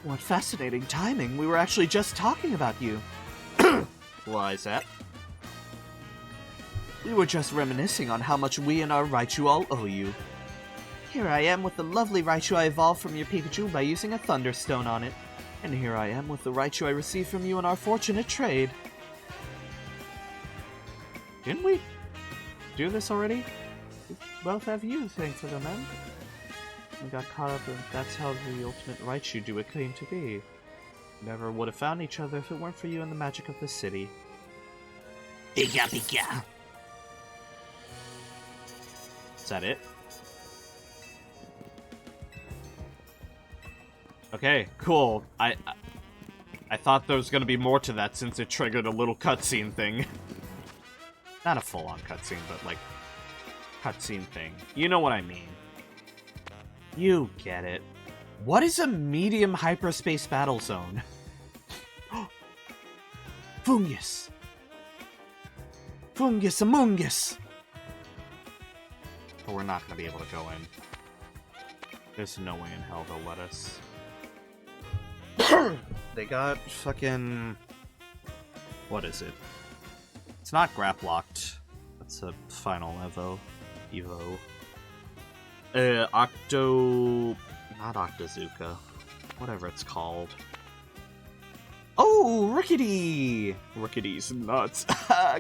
What fascinating timing. We were actually just talking about you. Why is that? We were just reminiscing on how much we and our Raichu all owe you. Here I am with the lovely Raichu I evolved from your Pikachu by using a Thunderstone on it. And here I am with the Raichu I received from you in our fortunate trade. Didn't we do this already? We both have you, thanks for the man. We got caught up and that's how the ultimate Raichu duet came to be. Never would have found each other if it weren't for you and the magic of the city. Pika pika. Is that it? Okay, cool. I thought there was gonna be more to that since it triggered a little cutscene thing. Not a full-on cutscene, but like cutscene thing. You know what I mean. You get it. What is a medium hyperspace battle zone? Fungus! Fungus Amungus! But we're not gonna be able to go in. There's no way in hell they'll let us. They got fucking... What is it? It's not grap-locked. That's a final Evo. Octo... Not Octozuka. Whatever it's called. Oh, Rickety! Rickety's nuts.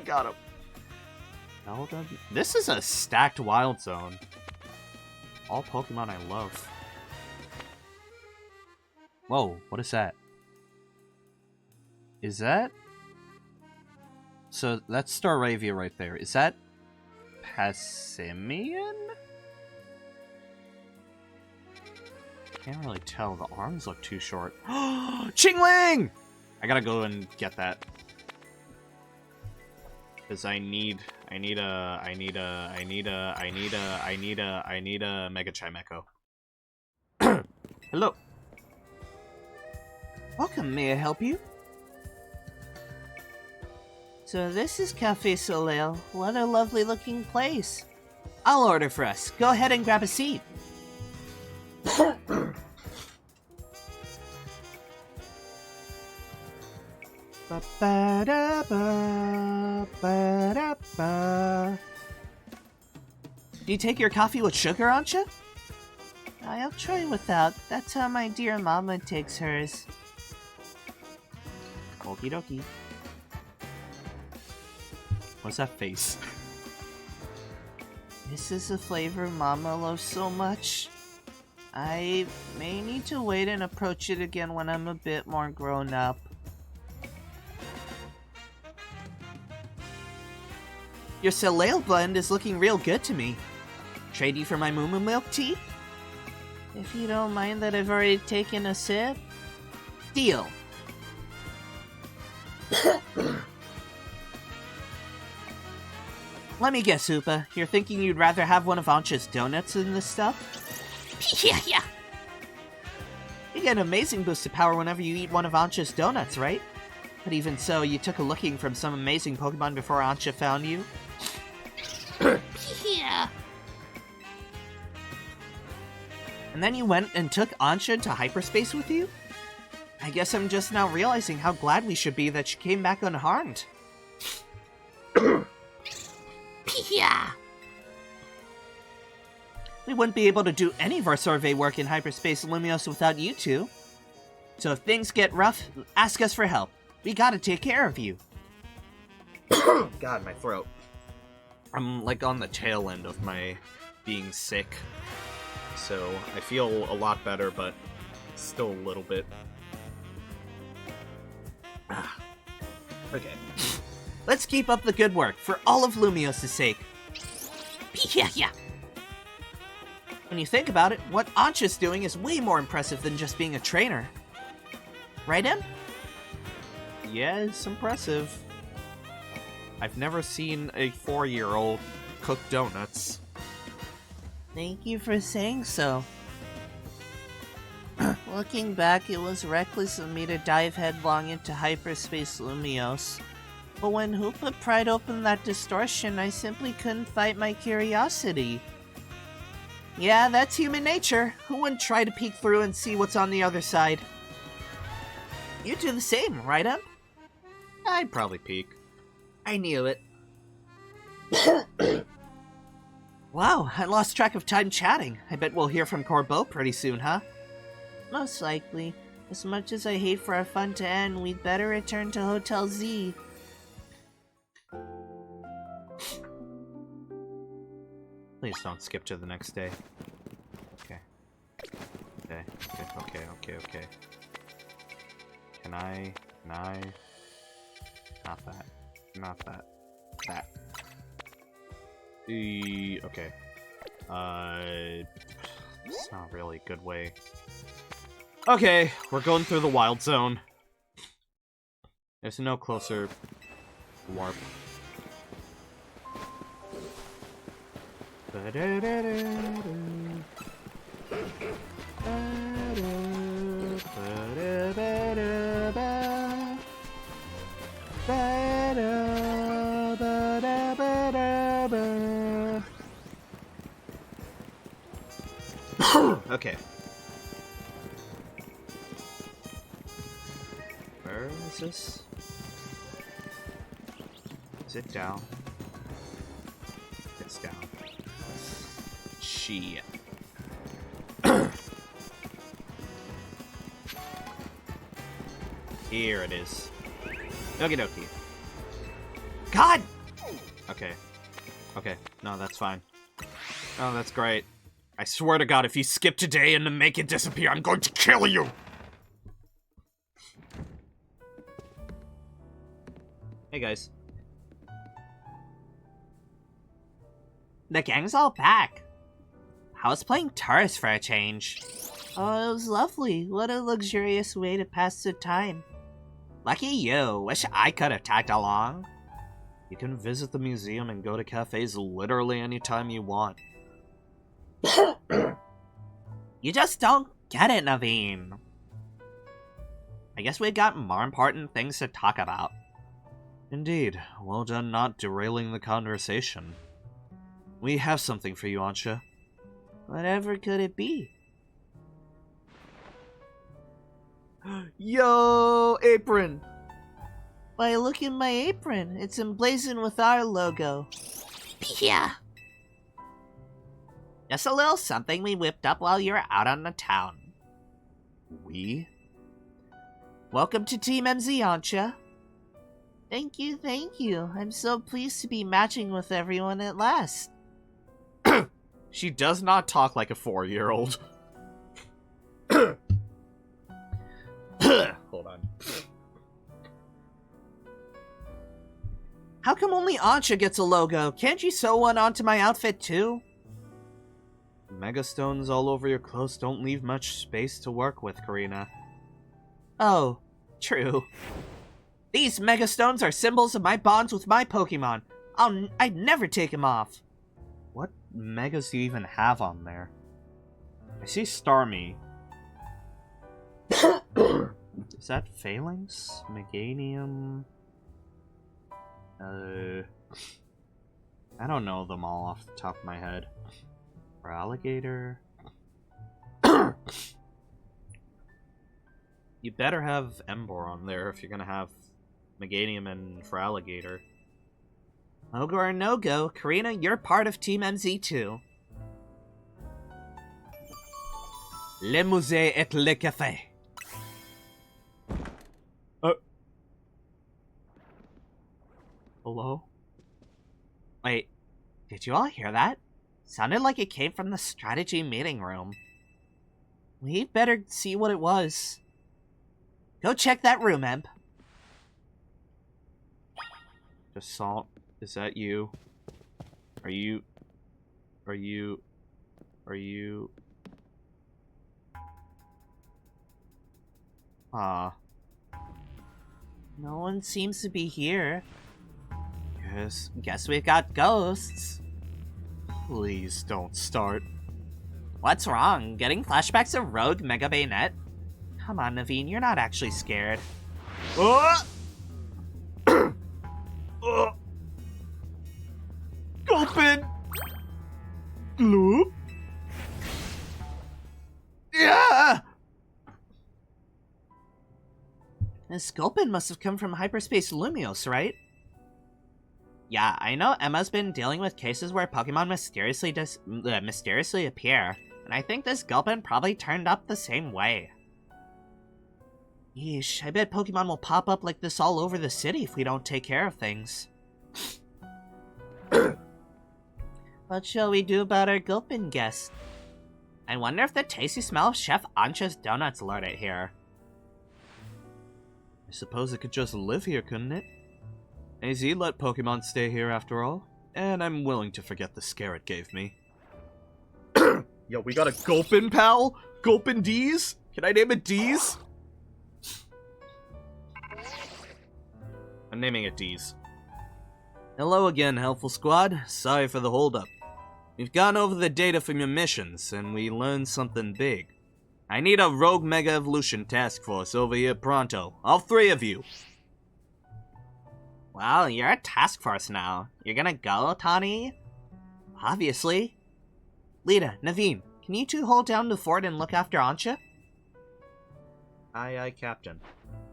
Got him. This is a stacked wild zone. All Pokemon I love. Whoa, what is that? Is that... So, that's Staravia right there. Is that... Passimian? Can't really tell. The arms look too short. Chingling! I gotta go and get that. Because I need a Mega Chimecho. Hello. Welcome, may I help you? So this is Cafe Soleil. What a lovely looking place. I'll order for us. Go ahead and grab a seat. Ba-ba-da-ba, do you take your coffee with sugar, Ancha? I'll try without. That's how my dear mama takes hers. Okie dokie. What's that face? This is a flavor Mama loves so much. I may need to wait and approach it again when I'm a bit more grown up. Your Soleil blend is looking real good to me. Trade you for my Moo Moo milk tea? If you don't mind that I've already taken a sip. Deal. Let me guess, Upa. You're thinking you'd rather have one of Ancha's donuts than this stuff? Yeah. You get an amazing boost of power whenever you eat one of Ancha's donuts, right? But even so, you took a looking from some amazing Pokemon before Ancha found you. Yeah. And then you went and took Ancha into hyperspace with you? I guess I'm just now realizing how glad we should be that she came back unharmed. Yeah. We wouldn't be able to do any of our survey work in hyperspace Lumiose without you two. So if things get rough, ask us for help. We gotta take care of you. God, my throat. I'm like on the tail end of my being sick. So I feel a lot better, but still a little bit. Okay. Let's keep up the good work, for all of Lumiose's sake. Yeah. When you think about it, what Ancha's doing is way more impressive than just being a trainer. Right, Em? Yeah, it's impressive. I've never seen a 4-year-old cook donuts. Thank you for saying so. Looking back, it was reckless of me to dive headlong into hyperspace Lumiose. But when Hoopa pried open that distortion, I simply couldn't fight my curiosity. Yeah, that's human nature. Who wouldn't try to peek through and see what's on the other side? You do the same, right, Em? I'd probably peek. I knew it. Wow, I lost track of time chatting. I bet we'll hear from Corbeau pretty soon, huh? Most likely. As much as I hate for our fun to end, we'd better return to Hotel Z. Please don't skip to the next day. Okay. Okay. Can I? Not that. That. Okay. It's not really a good way. Okay, we're going through the wild zone. There's no closer warp. Okay. Where is this? Is it down? It's down. Shit. Here it is. Okie dokie. God! Okay. Okay. No, that's fine. Oh, that's great. I swear to God, if you skip today and to make it disappear, I'm going to kill you! Hey, guys. The gang's all back. I was playing tourist for a change. Oh, it was lovely. What a luxurious way to pass the time. Lucky you. Wish I could have tagged along. You can visit the museum and go to cafes literally anytime you want. You just don't get it, Naveen. I guess we've got more important things to talk about. Indeed. Well done not derailing the conversation. We have something for you, Ansha. Whatever could it be? Yo, apron! Why, look at my apron. It's emblazoned with our logo. Yeah. Just a little something we whipped up while you were out on the town. We? Welcome to Team MZ, Ansha. Thank you, thank you. I'm so pleased to be matching with everyone at last. She does not talk like a 4-year-old. Hold on. How come only Ansha gets a logo? Can't you sew one onto my outfit too? Megastones all over your clothes don't leave much space to work with, Karina. Oh, true. These megastones are symbols of my bonds with my Pokemon. I'd never take them off. What megas do you even have on there? I see Starmie. Is that Phalanx? Meganium? I don't know them all off the top of my head. For Alligator. You better have Emboar on there if you're gonna have Meganium and for Alligator. Logo or no go, Karina, you're part of Team MZ too. Le musée et le café. Hello? Wait, did you all hear that? Sounded like it came from the strategy meeting room. We better see what it was. Go check that room, Emp. Assault, is that you? Are you... Ah. No one seems to be here. Yes. Guess we've got ghosts. Please don't start. What's wrong? Getting flashbacks of Rogue Mega Bayonet? Come on, Naveen, you're not actually scared. Oh! Gulpin! Gloop? Yeah! This Gulpin must have come from Hyperspace Lumios, right? Yeah, I know Emma's been dealing with cases where Pokemon mysteriously appear, and I think this Gulpin probably turned up the same way. Yeesh, I bet Pokemon will pop up like this all over the city if we don't take care of things. What shall we do about our Gulpin guest? I wonder if the tasty smell of Chef Ansha's donuts lured it here. I suppose it could just live here, couldn't it? AZ let Pokemon stay here after all, and I'm willing to forget the scare it gave me. Yo, we got a Gulpin, pal? Gulpin DEEZ? Can I name it DEEZ? I'm naming it DEEZ. Hello again, Helpful Squad. Sorry for the holdup. We've gone over the data from your missions, and we learned something big. I need a Rogue Mega Evolution task force over here pronto. All 3 of you. Well, you're a task force now. You're gonna go, Tani? Obviously. Lita, Naveen, can you two hold down the fort and look after Ancha? Aye, Captain.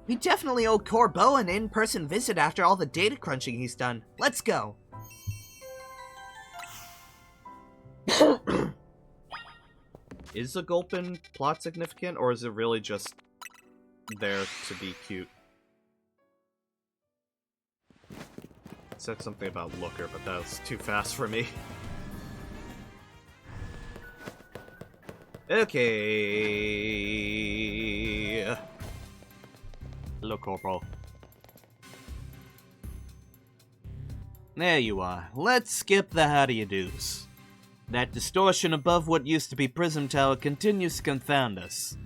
We definitely owe Corbeau an in-person visit after all the data crunching he's done. Let's go. Is the Gulpin plot significant, or is it really just there to be cute? It said something about Looker, but that was too fast for me. Okay. Hello, Corporal. There you are. Let's skip the how-do-you-do's. That distortion above what used to be Prism Tower continues to confound us.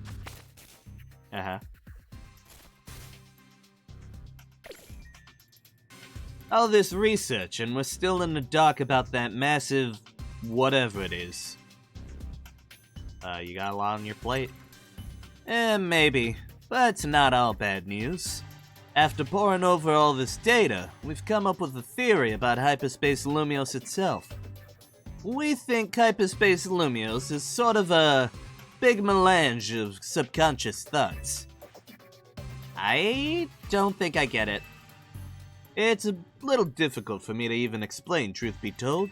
Uh-huh. All this research, and we're still in the dark about that massive whatever it is. You got a lot on your plate? Maybe. But it's not all bad news. After poring over all this data, we've come up with a theory about Hyperspace Lumios itself. We think Hyperspace Lumios is sort of a big melange of subconscious thoughts. I don't think I get it. It's a little difficult for me to even explain, truth be told.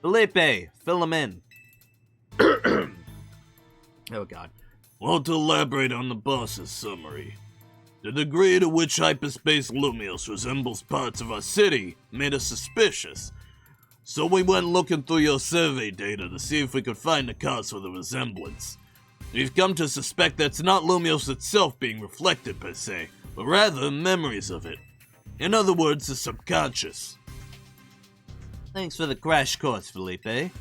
Felipe, fill him in. Oh god. Want to elaborate on the boss's summary. The degree to which Hyperspace Lumios resembles parts of our city made us suspicious. So we went looking through your survey data to see if we could find a cause for the resemblance. We've come to suspect that's not Lumios itself being reflected per se, but rather memories of it. In other words, the subconscious. Thanks for the crash course, Felipe.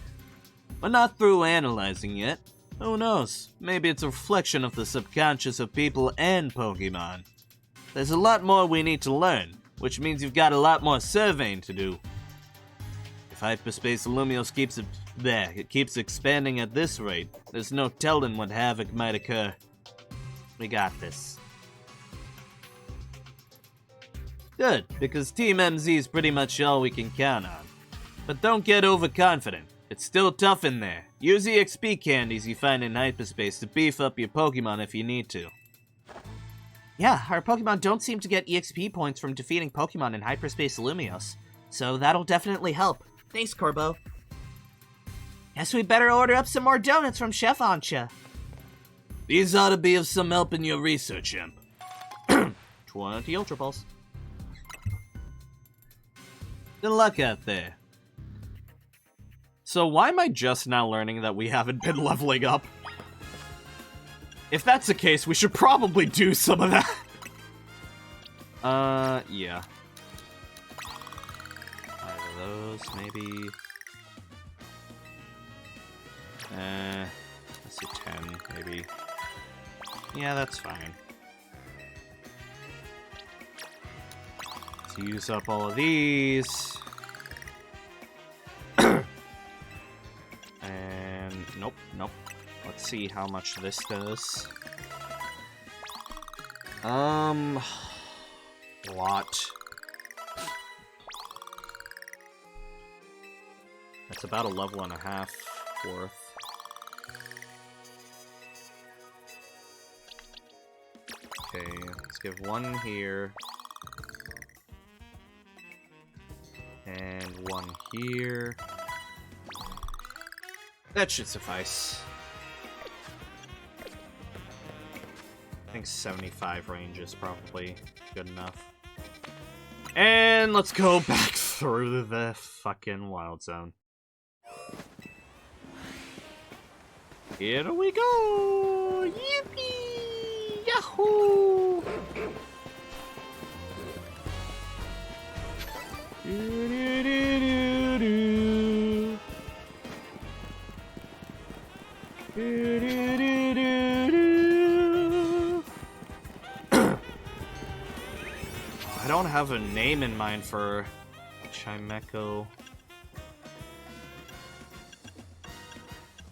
We're not through analyzing yet. Who knows? Maybe it's a reflection of the subconscious of people and Pokemon. There's a lot more we need to learn, which means you've got a lot more surveying to do. If Hyperspace Lumios keeps expanding at this rate, there's no telling what havoc might occur. We got this. Good, because Team MZ is pretty much all we can count on. But don't get overconfident. It's still tough in there. Use the XP candies you find in hyperspace to beef up your Pokemon if you need to. Yeah, our Pokemon don't seem to get EXP points from defeating Pokemon in Hyperspace Lumios, so that'll definitely help. Thanks, Corbeau. Guess we better order up some more donuts from Chef Ancha. These ought to be of some help in your research, Imp. 20 Ultra Balls. Good luck out there. So why am I just now learning that we haven't been leveling up? If that's the case, we should probably do some of that. Yeah. 5 of those, maybe. Let's do 10, maybe. Yeah, that's fine. Let's use up all of these. And nope. Let's see how much this does. A lot. That's about a level and a half worth. Okay, let's give one here. And one here. That should suffice. I think 75 range is probably good enough. And let's go back through the fucking wild zone. Here we go! Yippee! Yahoo! I don't have a name in mind for Chimecho.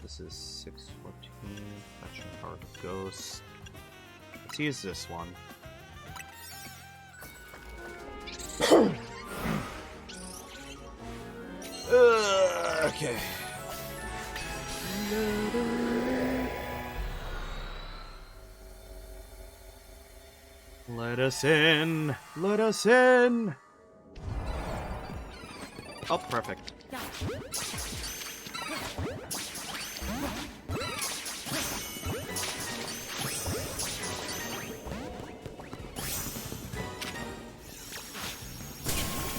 This is 614. Fetching Card of Ghost. Let's use this one. Okay. us in! Let us in! Oh, perfect.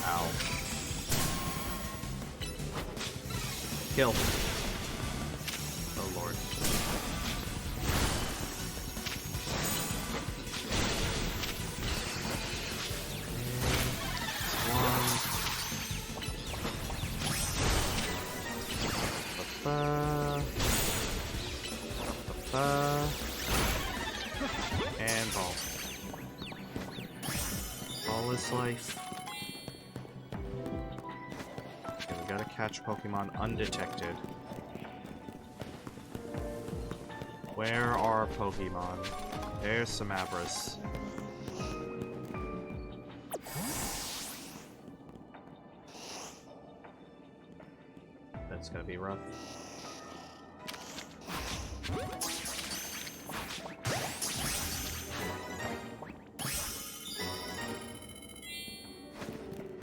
Ow. Kill. Oh, Lord. And ball. Ball is life. Okay, we gotta catch Pokemon undetected. Where are Pokemon? There's some Abras. That's gonna be rough.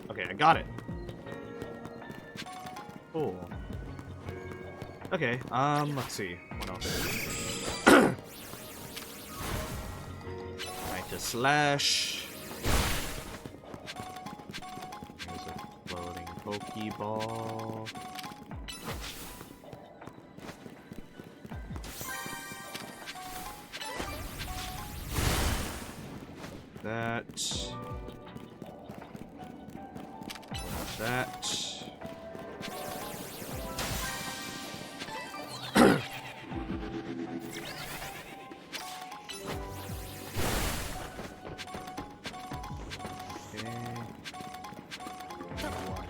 Okay, I got it. Cool. Okay, let's see. What else? Might slash. There's a floating Pokeball. That.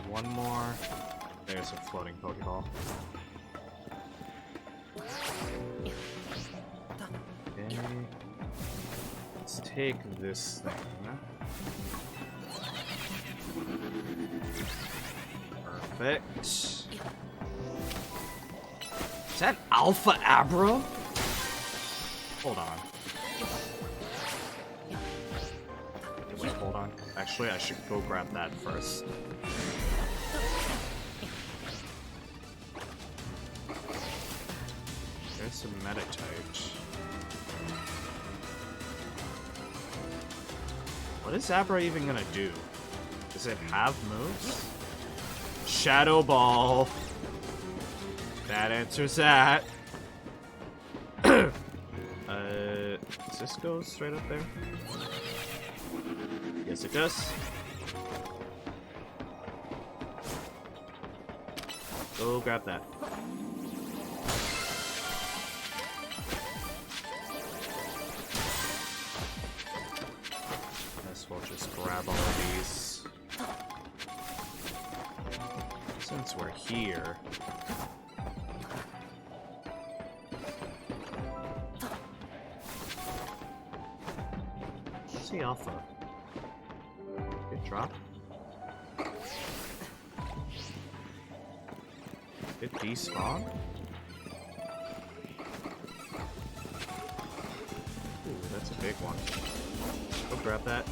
One more. There's a floating Pokeball. Okay. Let's take this thing. Perfect. Is that Alpha Abra? Hold on. Wait, hold on. Actually, I should go grab that first. There's some Meditite. What is Abra even gonna do? Does it have moves? Shadow Ball. That answers that. Does this go straight up there? Yes, it does. Go grab that. Guess we'll just grab all of these. Since we're here. What's the Alpha? Good drop. Did despawn? Ooh, that's a big one. Go grab that.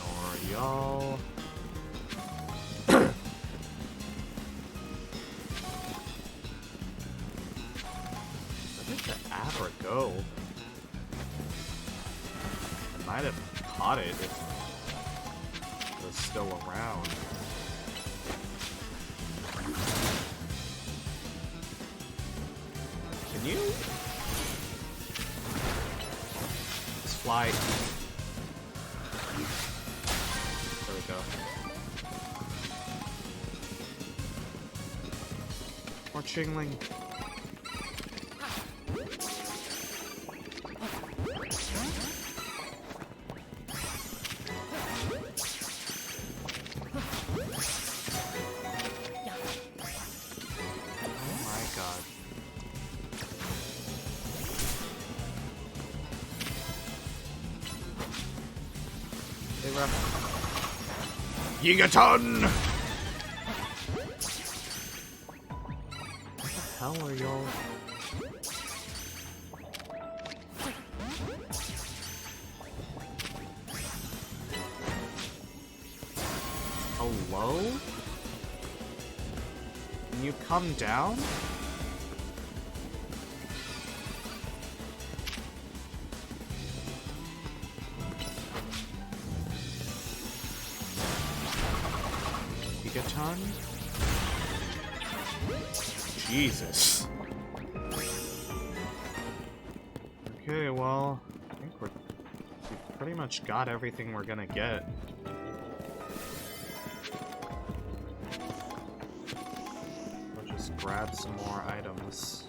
Ignore y'all. Abra go? I might have caught it if it was still around. Can you? Just fly. There we go. More Chingling. Hey, ref. Gigaton! What the hell are y'all? Hello? Can you come down? Gigaton? Jesus. Okay, well, I think we've pretty much got everything we're gonna get. We'll just grab some more items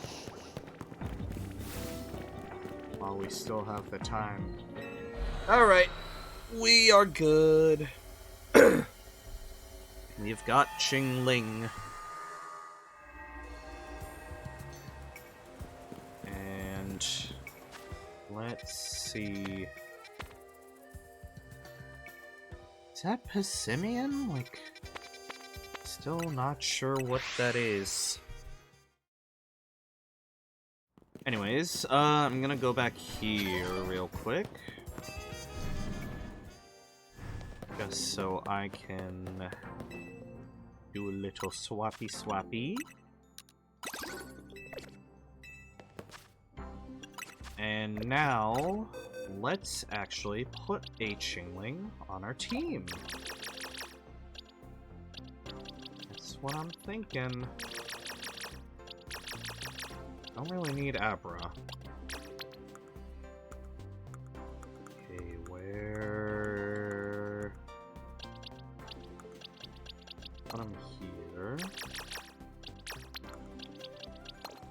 while we still have the time. Alright, we are good. We've got Qingling. And let's see. Is that Pessimian? Like, still not sure what that is. Anyways, I'm gonna go back here real quick. Just so I can do a little swappy. And now, let's actually put a Qingling on our team. That's what I'm thinking. Don't really need Abra. Okay, where... Put him here.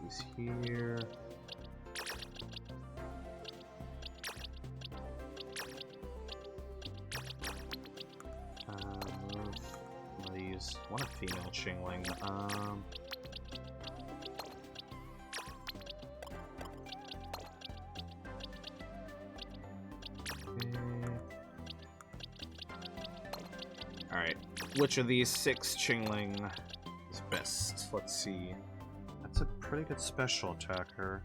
He's here. Want a female Qingling. Alright, which of these 6 Qingling is best? Let's see. That's a pretty good special attacker.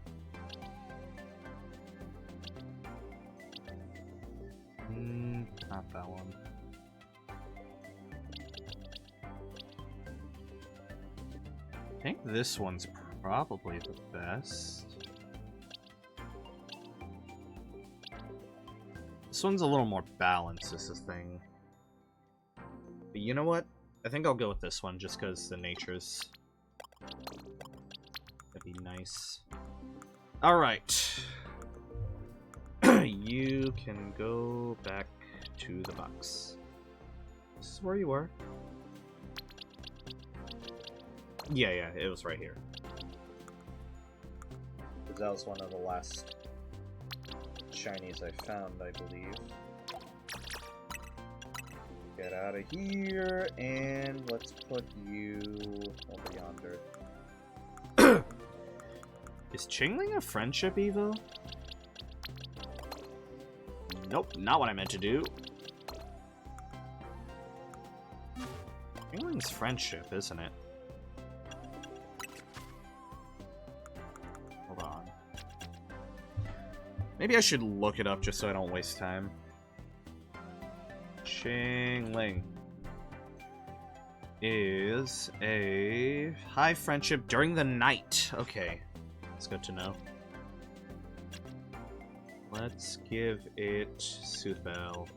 Not that one. I think this one's probably the best. This one's a little more balanced, is the thing. But you know what? I think I'll go with this one, just because the nature's... That'd be nice. Alright. You can go back to the box. This is where you were. Yeah, it was right here. That was one of the last shinies I found, I believe. Get out of here, and let's put you over yonder. Is Qingling a friendship evo? Nope, not what I meant to do. Qingling's friendship, isn't it? Hold on. Maybe I should look it up just so I don't waste time. Qingling is a high friendship during the night. Okay, that's good to know. Let's give it Soothbell.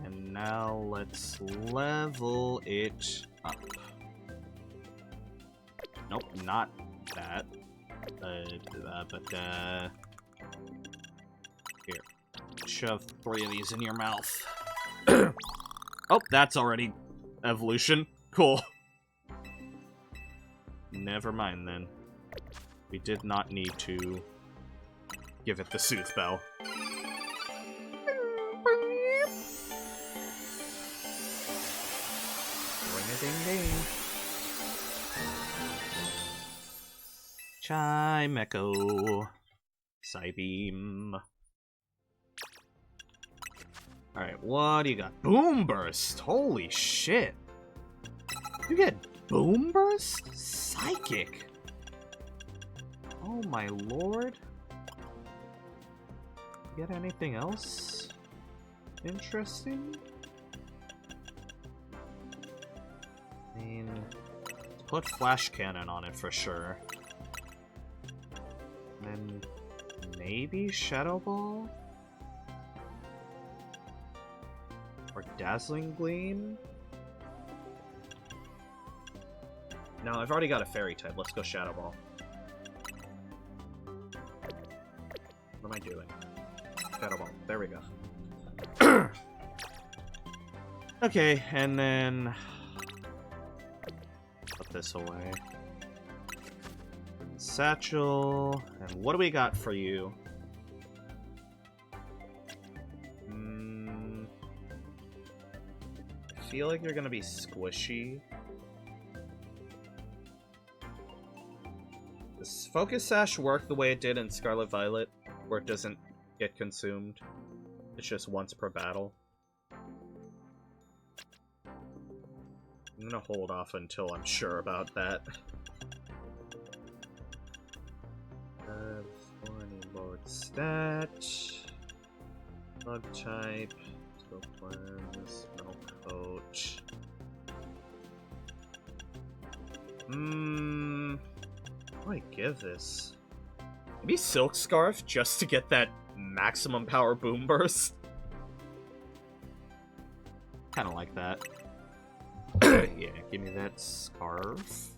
And now let's level it up. Nope, not that. Here. Shove 3 of these in your mouth. Oh, that's already evolution. Cool. Never mind then. We did not need to give it the Soothbell. Ring-a-ding-ding. Chime Echo. Psybeam. Alright, what do you got? Boom Burst! Holy shit! You get Boom Burst? Psychic! Oh my lord. You get anything else interesting? I mean, let's put Flash Cannon on it for sure. And then maybe Shadow Ball? Or Dazzling Gleam? No, I've already got a Fairy type. Let's go Shadow Ball. What am I doing? Shadow Ball. There we go. Okay, and then... put this away. Satchel. And what do we got for you? I feel like you're gonna be squishy. Does Focus Sash work the way it did in Scarlet Violet, where it doesn't get consumed? It's just once per battle. I'm gonna hold off until I'm sure about that. Lord stat. Bug type. Let's go cleanse. Metal coat. What do I give this? Maybe Silk Scarf, just to get that maximum power boom burst. Kinda like that. Yeah, give me that scarf.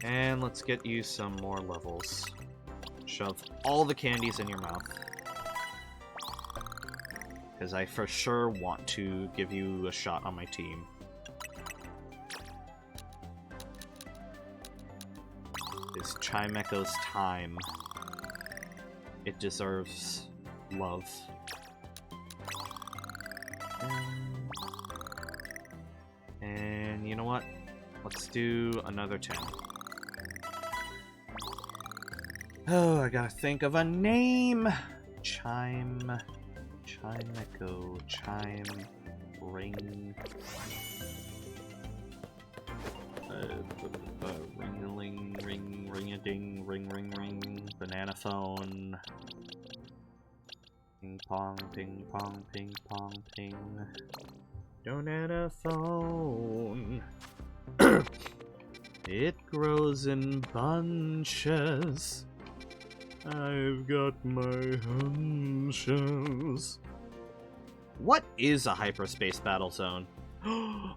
And let's get you some more levels. Shove all the candies in your mouth. Because I for sure want to give you a shot on my team. It's Chimecho's time. It deserves love. And you know what? Let's do another 10. Oh, I gotta think of a name! Chimecho, Chime, Ring... Ring-a-ling, ring, ring-a-ding, ring, banana phone. Ping-pong, ping-pong, ping-pong, ping. Donata phone. It grows in bunches. I've got my hunches. What is a hyperspace battle zone?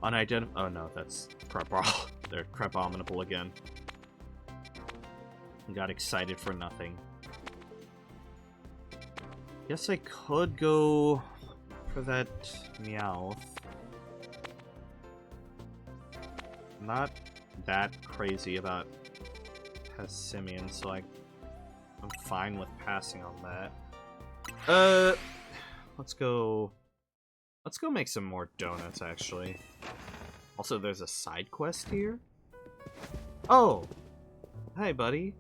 Unidentified. Oh no, that's Crepall. They're Crepominable again. Got excited for nothing. Guess I could go for that Meowth. Not that crazy about Passimian, so I'm fine with passing on that. Let's go make some more donuts, actually. Also, there's a side quest here? Oh! Hi, buddy.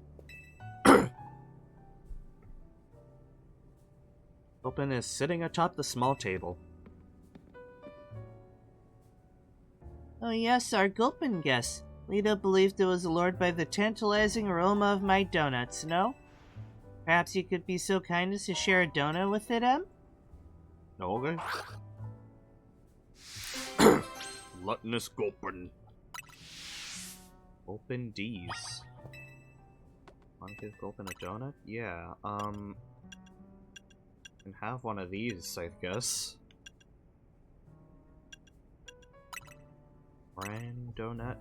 Gulpin is sitting atop the small table. Oh yes, our Gulpin guest. Lita believed it was lured by the tantalizing aroma of my donuts, no? Perhaps you could be so kind as to share a donut with it, Em? Okay. Gluttonous Gulpin. Gulpin DEEZ. Wanna give Gulpin a donut? Yeah, can have one of these, I guess. Brand donut.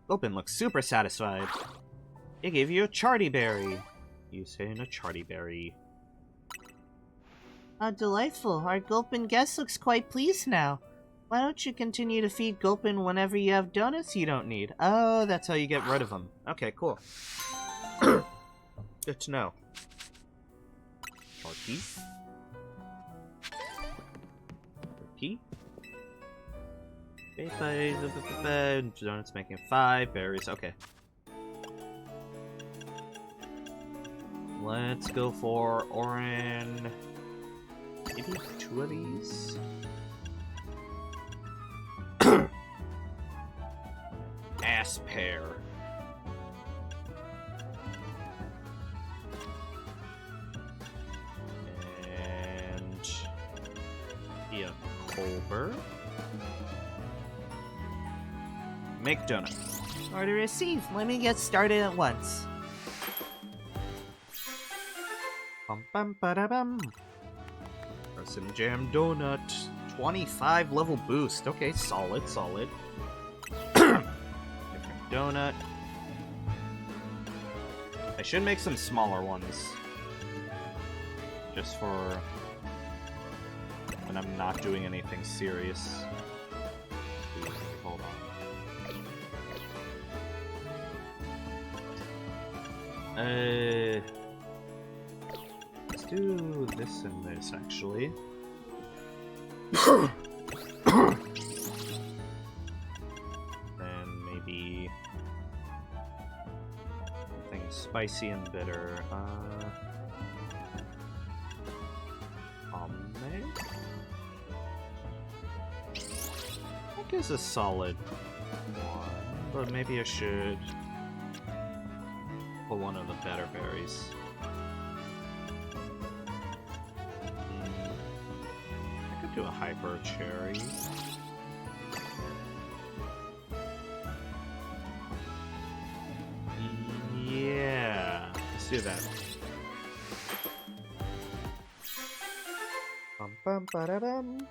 Gulpin looks super satisfied. It gave you a Charty Berry. You saying a Charty Berry. How delightful. Our Gulpin guest looks quite pleased now. Why don't you continue to feed Gulpin whenever you have donuts you don't need? Oh, that's how you get rid of them. Okay, cool. Good to know. Charty. Charty. Okay, donuts making 5 berries. Okay. Let's go for Orin. Maybe 2 of these? Ass pear. And... yeah, Colbert. Make donut. Order received. Let me get started at once. Bum bum ba-da-bum. Person Jam Donut. 25 level boost. Okay, solid, solid. Different donut. I should make some smaller ones. Just for when I'm not doing anything serious. Hold on. Let's do this and this, actually. Then maybe something spicy and bitter. Pomade? I think is a solid one, but maybe I should put one of the better berries. I could do a hyper cherry. Yeah, let's do that. Bum bum ba da bum.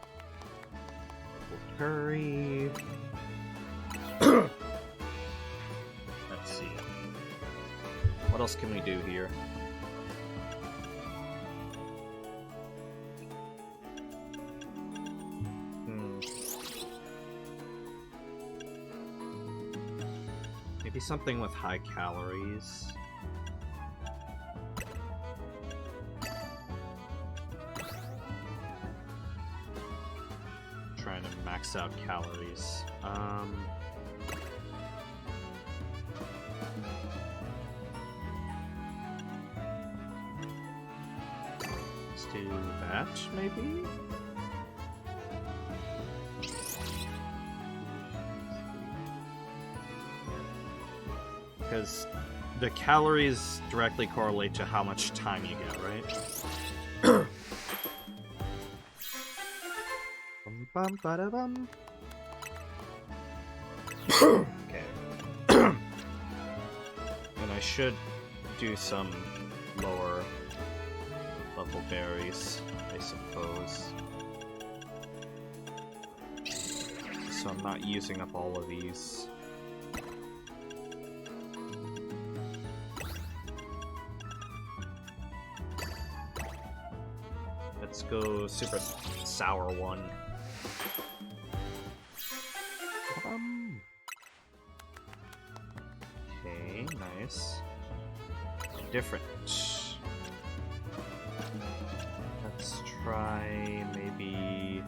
Curry. Let's see. What else can we do here? Maybe something with high calories. Trying to max out calories. Let's do that, maybe? Because the calories directly correlate to how much time you get, right? Bum bum ba da bum. Okay. And I should do some lower level berries, I suppose. So I'm not using up all of these. Let's go super sour one. Okay, nice. Different. Let's try maybe...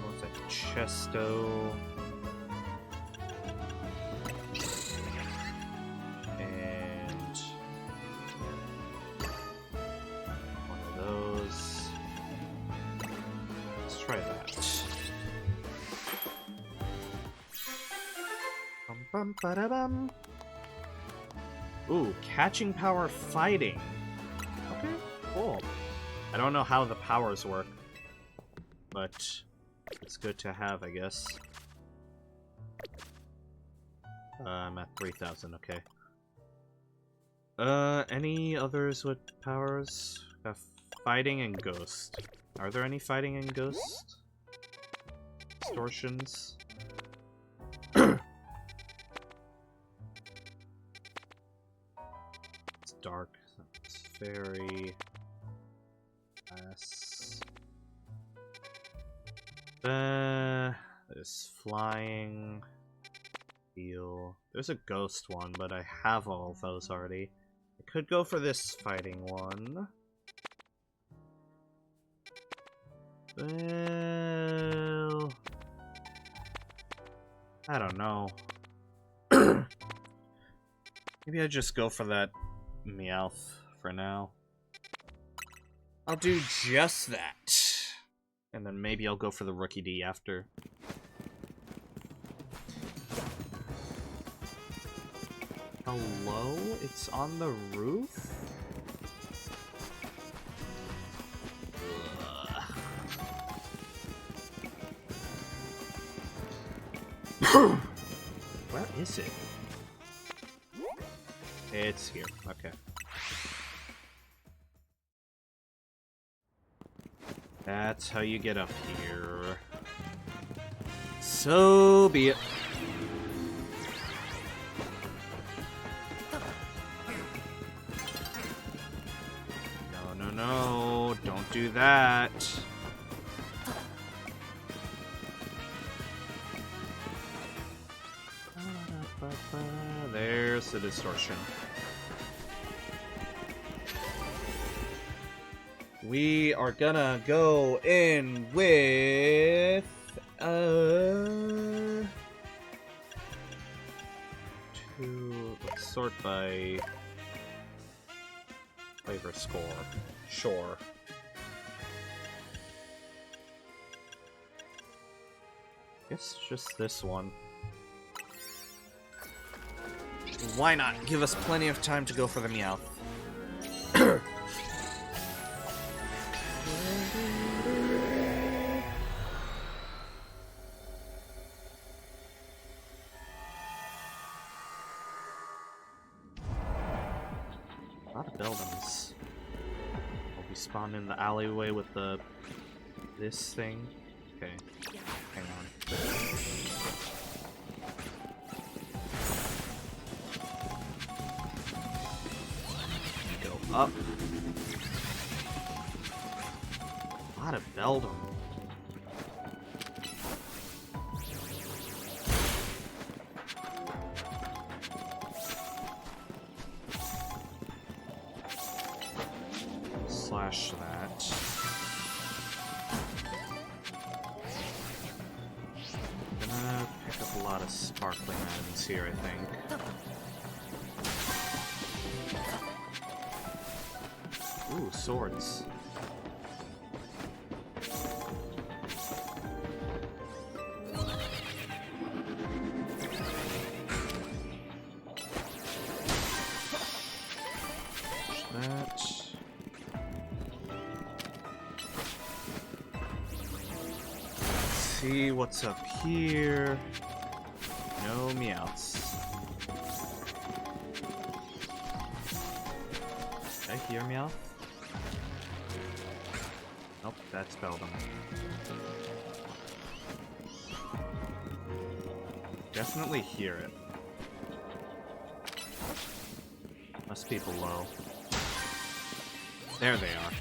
what's that? Chesto. And... one of those. Let's try that. Bum bum ba da bum. Ooh, catching power fighting. Okay, cool. I don't know how the powers work, but it's good to have, I guess. I'm at 3,000, okay. Any others with powers? Fighting and ghost. Are there any fighting and ghost? Distortions? It's dark. It's fairy. There's flying. Heal. There's a ghost one, but I have all of those already. I could go for this fighting one. Well, I don't know. Maybe I just go for that Meowth for now. I'll do just that. And then maybe I'll go for the Rookie D after. Hello? It's on the roof? Where is it? It's here. Okay. That's how you get up here. So be it. No, no, no. Don't do that. There's the distortion. We are gonna go in with let's sort by flavor score. Sure. Guess just this one. Why not? Give us plenty of time to go for the Meowth. A lot of buildings. Will we spawn in the alleyway with this thing? Okay. Hang on. Go up. A lot of Beldum. Slash that. Gonna pick up a lot of sparkling items here, I think. Ooh, swords. That. See what's up here. No Meowths. Did I hear Meowth? Nope, that's Beldum. Definitely hear it. Must be below. There they are.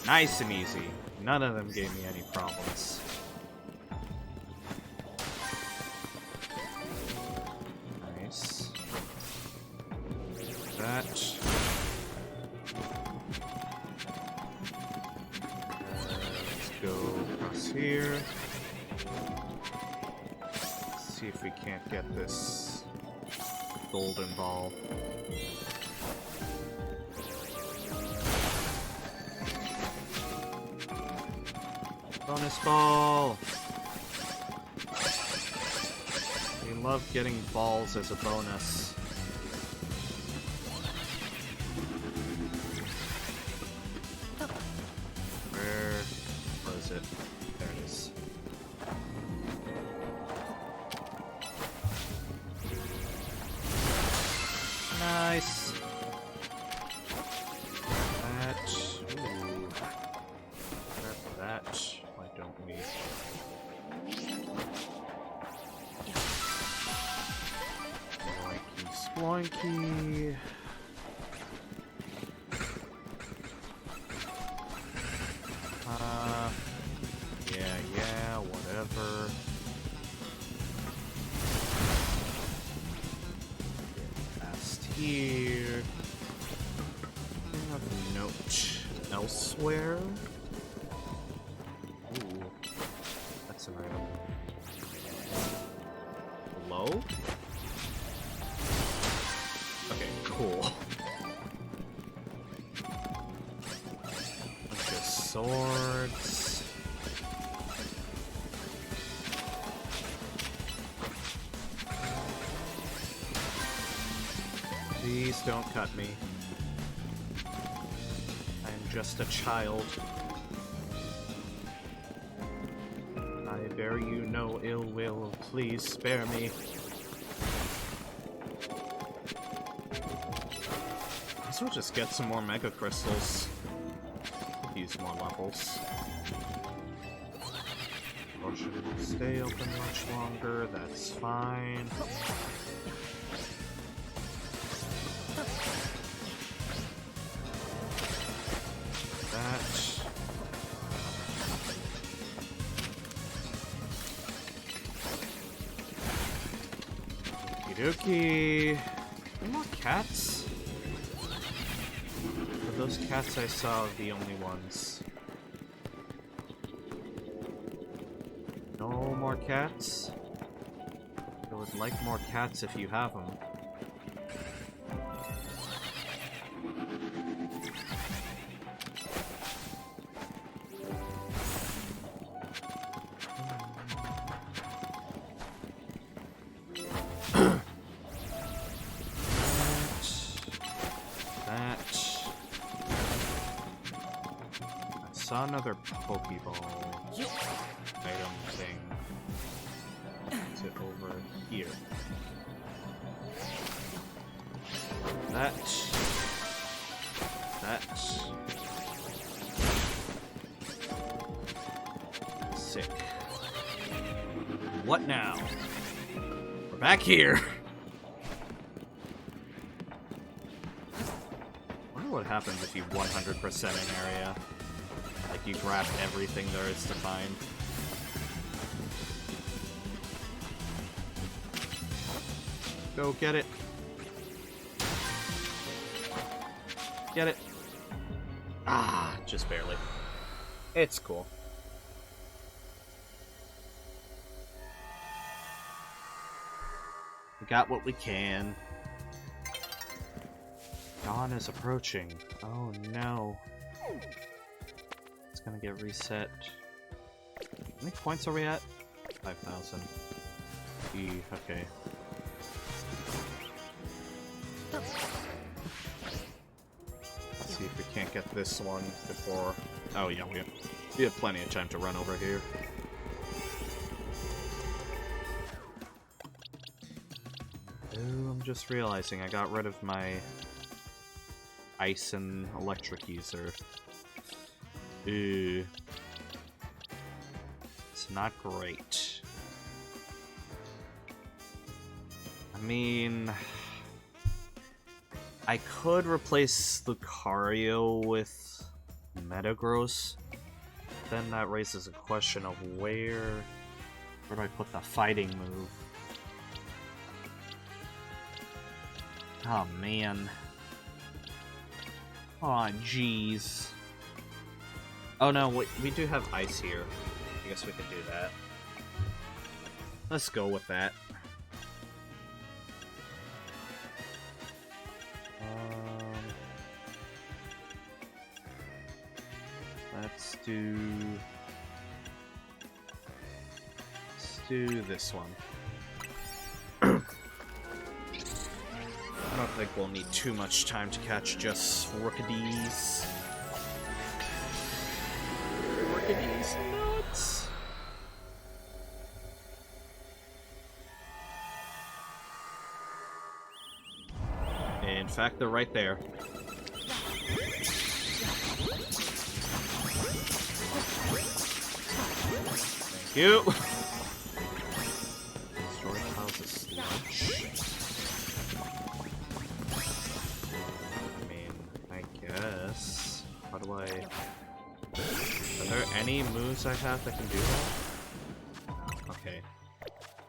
Nice and easy. None of them gave me any problems. Nice. That. Let's go across here. Let's see if we can't get this golden ball. Bonus ball! We love getting balls as a bonus. Where was it? There it is. Nice! That. Ooh. Grab that. Why don't we? Sploinky. elsewhere. Ooh, that's an item. Hello? Okay, cool. Bunch of swords. Please don't cut me. I'm just a child. I bear you no ill will. Please spare me. Guess we'll just get some more mega crystals. Use more levels. Potion will stay open much longer. That's fine. Okey-dokey. Any more cats? Or those cats I saw are the only ones? No more cats? I would like more cats if you have them. Another Pokeball item thing. Is it over here? That. Sick. What now? We're back here. I wonder what happens if you 100% an area. Like, you grab everything there is to find. Go get it. Get it. Ah, just barely. It's cool. We got what we can. Dawn is approaching. Oh no. Gonna get reset. How many points are we at? 5,000. Okay. Let's see if we can't get this one before... Oh yeah, we have plenty of time to run over here. Oh, I'm just realizing I got rid of my ice and electric user. It's not great. I mean, I could replace Lucario with Metagross. Then that raises a question of where do I put the fighting move? Oh man. Aw, jeez. Oh no, we do have ice here. I guess we could do that. Let's go with that. Let's do this one. I don't think we'll need too much time to catch just Rookadies. Rookadies nuts. In fact, they're right there. Thank you. Destroy piles of sludge. I mean, I guess. How do I... Are there any moves I have that can do that? Okay.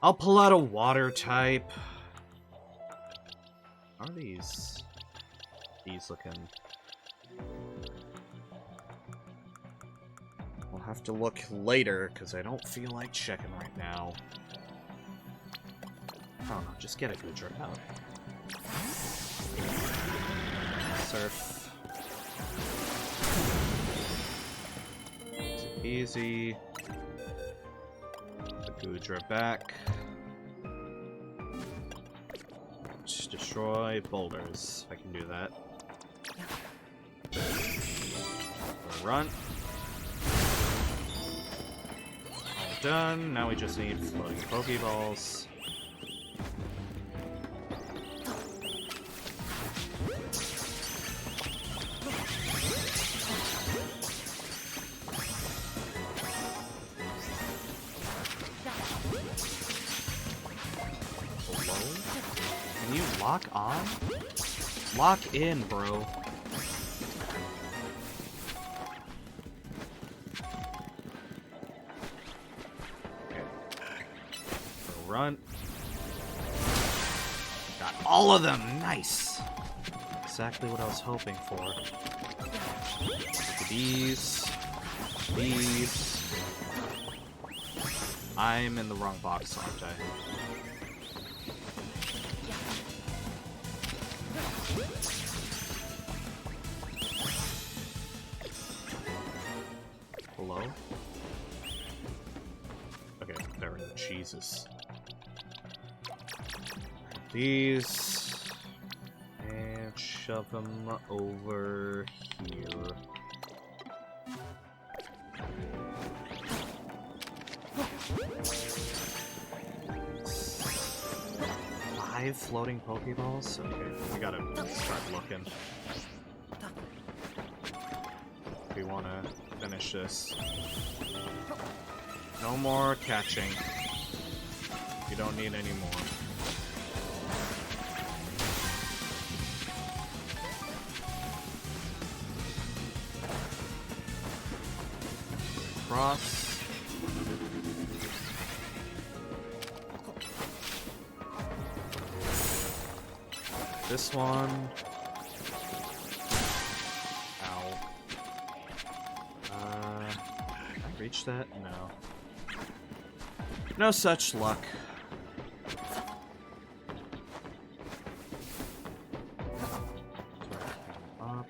I'll pull out a water type. How are these looking? I'll have to look later, because I don't feel like checking right now. I don't know, just get a good drip out. Surf. Easy. The Goodra back. Just destroy boulders. I can do that. Run. All done. Now we just need floating Pokeballs. Can you lock on? Lock in, bro. Okay. Run. Got all of them! Nice! Exactly what I was hoping for. These. These. I'm in the wrong box, aren't I? Hello? Okay, there we go. Jesus. These. And shove them over here. Five floating Pokeballs? Okay, we gotta start looking. We wanna finish this. No more catching. You don't need any more. Cross. This one. Ow. Can I reach that? No. No such luck. Up.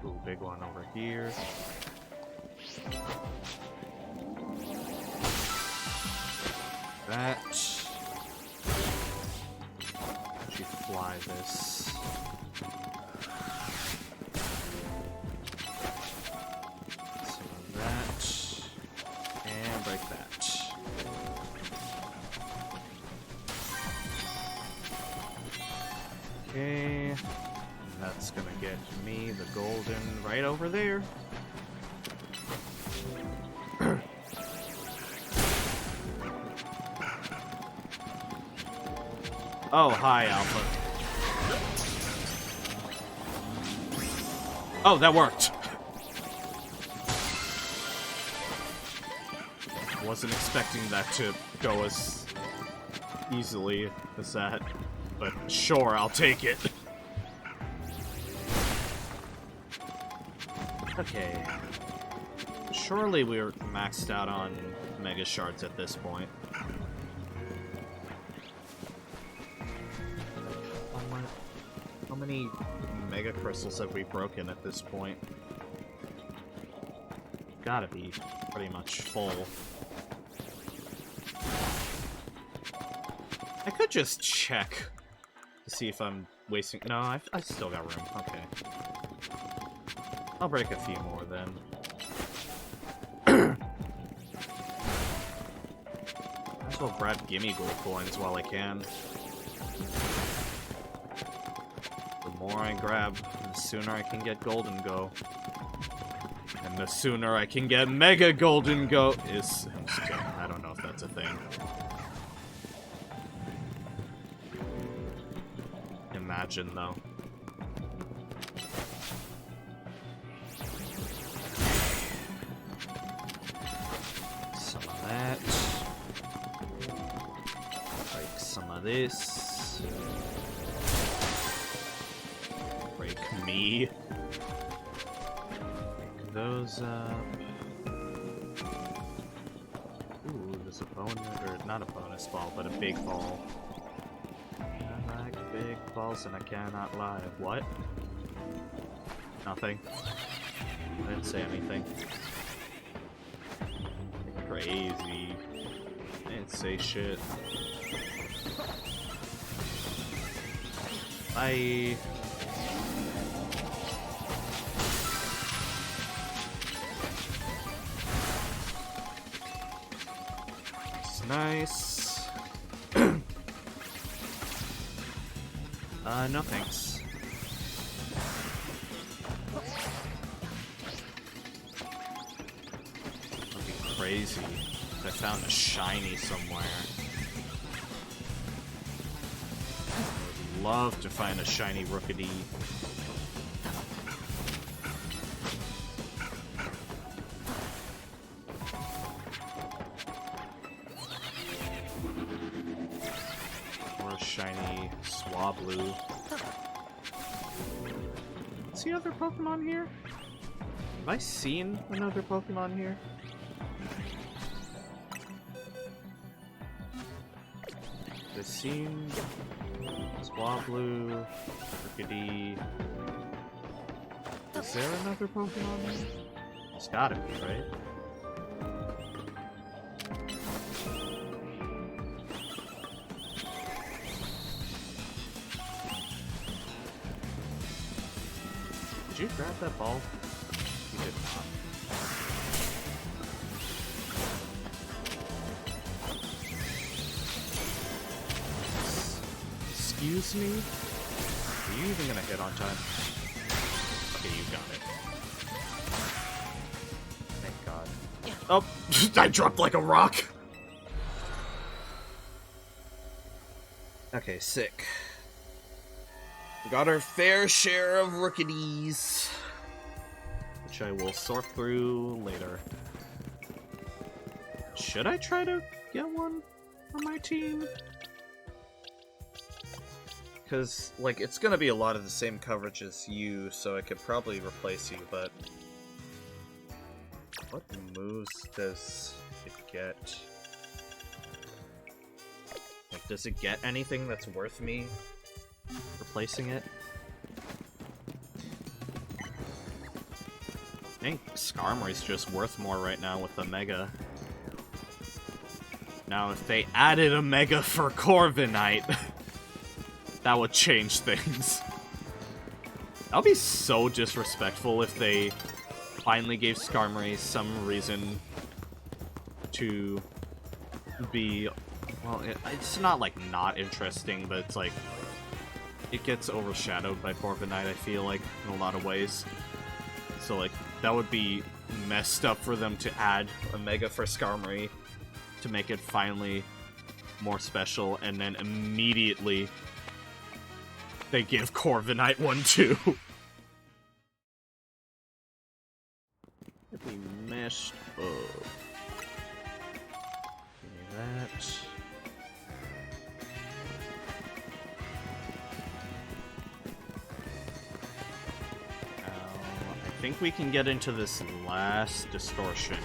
Ooh, big one over here. That. She fly this. Some of that. And break that. Okay. And that's gonna get me the golden right over there. Oh, hi, Alpha. Oh, that worked. Wasn't expecting that to go as easily as that, but sure, I'll take it. Okay. Surely we're maxed out on Mega Shards at this point. How many Mega Crystals have we broken at this point? Gotta be pretty much full. I could just check to see if I'm wasting... No, I still got room. Okay. I'll break a few more then. Might as well grab Gimme Gold coins while I can. The more I grab, the sooner I can get Golden Go. And the sooner I can get Mega Golden Go is... I'm just kidding. I don't know if that's a thing. Imagine, though. Some of that. Break some of this. Break me. Pick those up. There's a bonus, or not a bonus ball, but a big ball. I like big balls and I cannot lie. What? Nothing. I didn't say anything. Crazy. I didn't say shit. Bye. Nice. No thanks. That'd be crazy if I found a shiny somewhere. I would love to find a shiny Rookity. Shiny Swablu. What's the other Pokemon here? Have I seen another Pokemon here? I've seen Swablu, Rookity. Is there another Pokemon here? There's gotta be, right? Did you grab that ball? You did not. Excuse me? Are you even gonna hit on time? Okay, you got it. Thank God. Oh! I dropped like a rock! Okay, sick. We got our fair share of Rookities, which I will sort through later. Should I try to get one on my team? Because, like, it's gonna be a lot of the same coverage as you, so I could probably replace you, but... what moves does it get? Like, does it get anything that's worth me replacing it? I think Skarmory's just worth more right now with the Mega. Now, if they added a Mega for Corviknight, that would change things. That would be so disrespectful if they finally gave Skarmory some reason to be... well, it's not, like, not interesting, but it's like... it gets overshadowed by Corviknight, I feel like, in a lot of ways. So, like, that would be messed up for them to add a Mega for Skarmory to make it finally more special, and then immediately they give Corviknight one too. If we meshed up. Give me that. I think we can get into this last distortion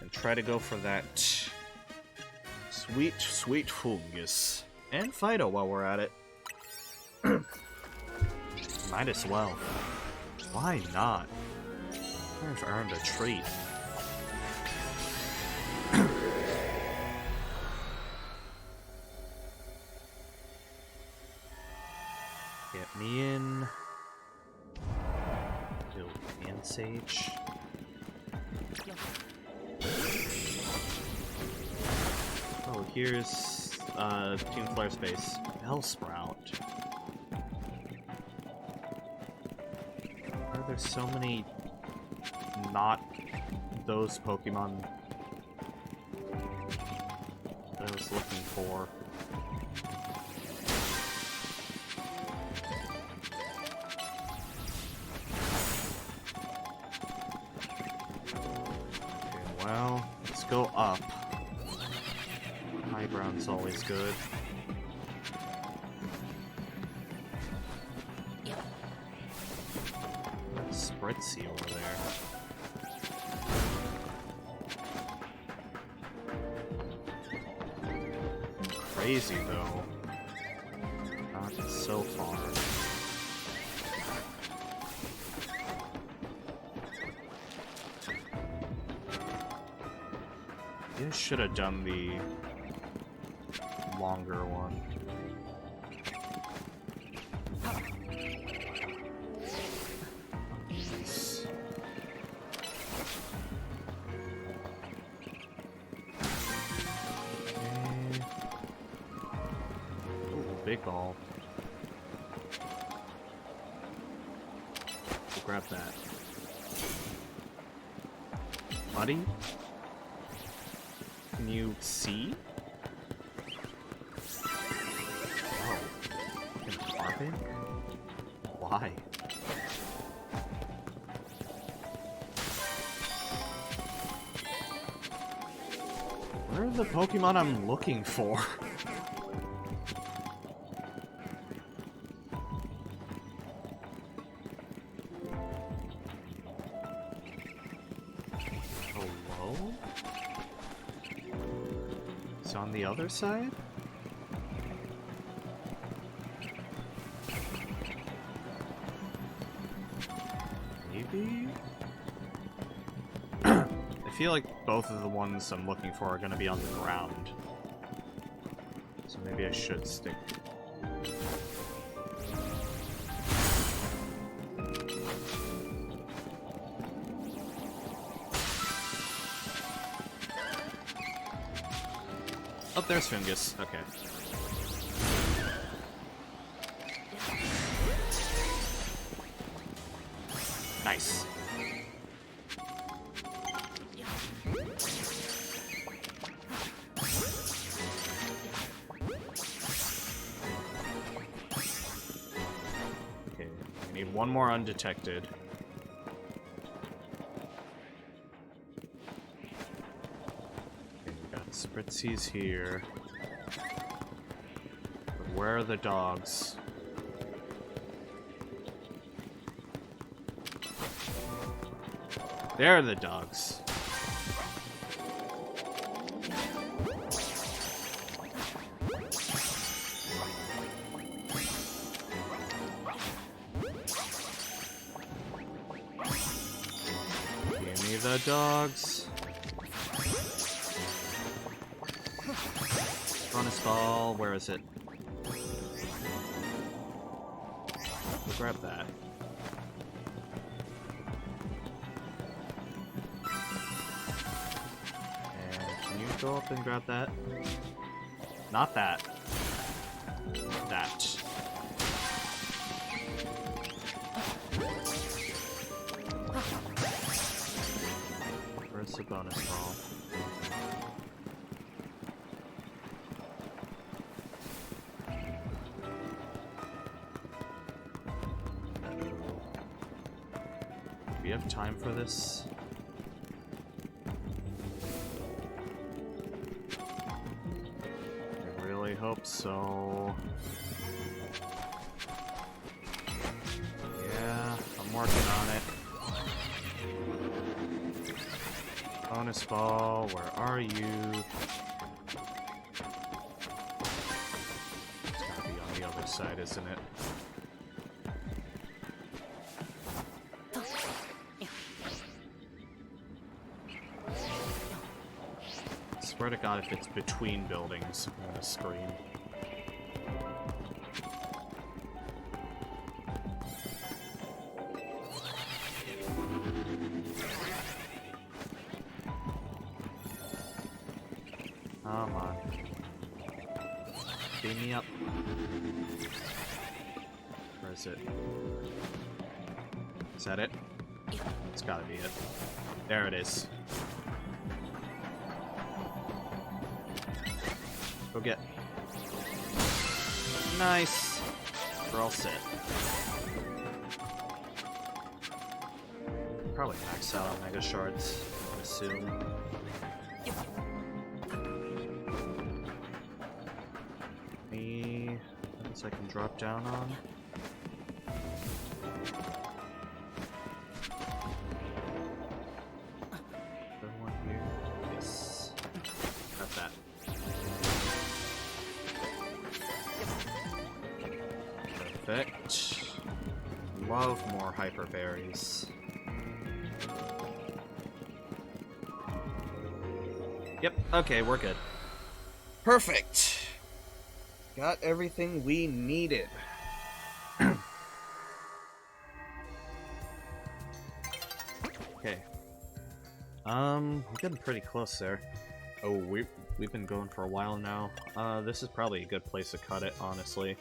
and try to go for that sweet, sweet fungus. And Fido while we're at it. Might as well. Why not? I've earned a treat. Get me in. Sage. Oh, here's Team Flare Space. Bellsprout. Why are there so many not those Pokemon that I was looking for? Well, let's go up. High ground's always good. That's Spritzy over there. crazy, though. Not so far. You should have done the longer one. Nice. Ooh, big ball. We'll grab that. Buddy? Can you see? Oh. Can carpet? Why? Where are the Pokemon I'm looking for? Hello? It's on the other side? Maybe? I feel like both of the ones I'm looking for are gonna be on the ground. So maybe I should stick. Oh, there's Fungus. Okay. Nice. Okay, I need one more undetected. Okay, we got Spritzies here. But where are the dogs? There are the dogs. Give me the dogs. Bonus ball, where is it? We'll grab that. Go up and grab that. Not that. That. Where's the bonus ball? Do we have time for this? Hope so. Yeah, I'm working on it. Bonus ball, where are you? It's gotta be on the other side, isn't it? Swear to God, if it's between buildings, I'm gonna scream. Come on. Beam me up. Where is it? Is that it? It's gotta be it. There it is. Go get. Nice. We're all set. Probably max out on Mega Shards, I would assume. Any ones I can drop down on? There one here? Yes. Got that. hyper berries. Yep, okay, we're good. Perfect! Got everything we needed. Okay. We're getting pretty close there. Oh, we've been going for a while now. This is probably a good place to cut it, honestly.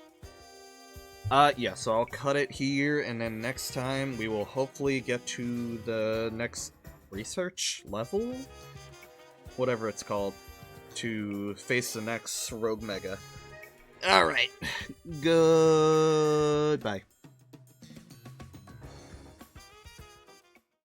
Yeah, so I'll cut it here, and then next time we will hopefully get to the next research level? Whatever it's called. To face the next Rogue Mega. Alright. Goodbye.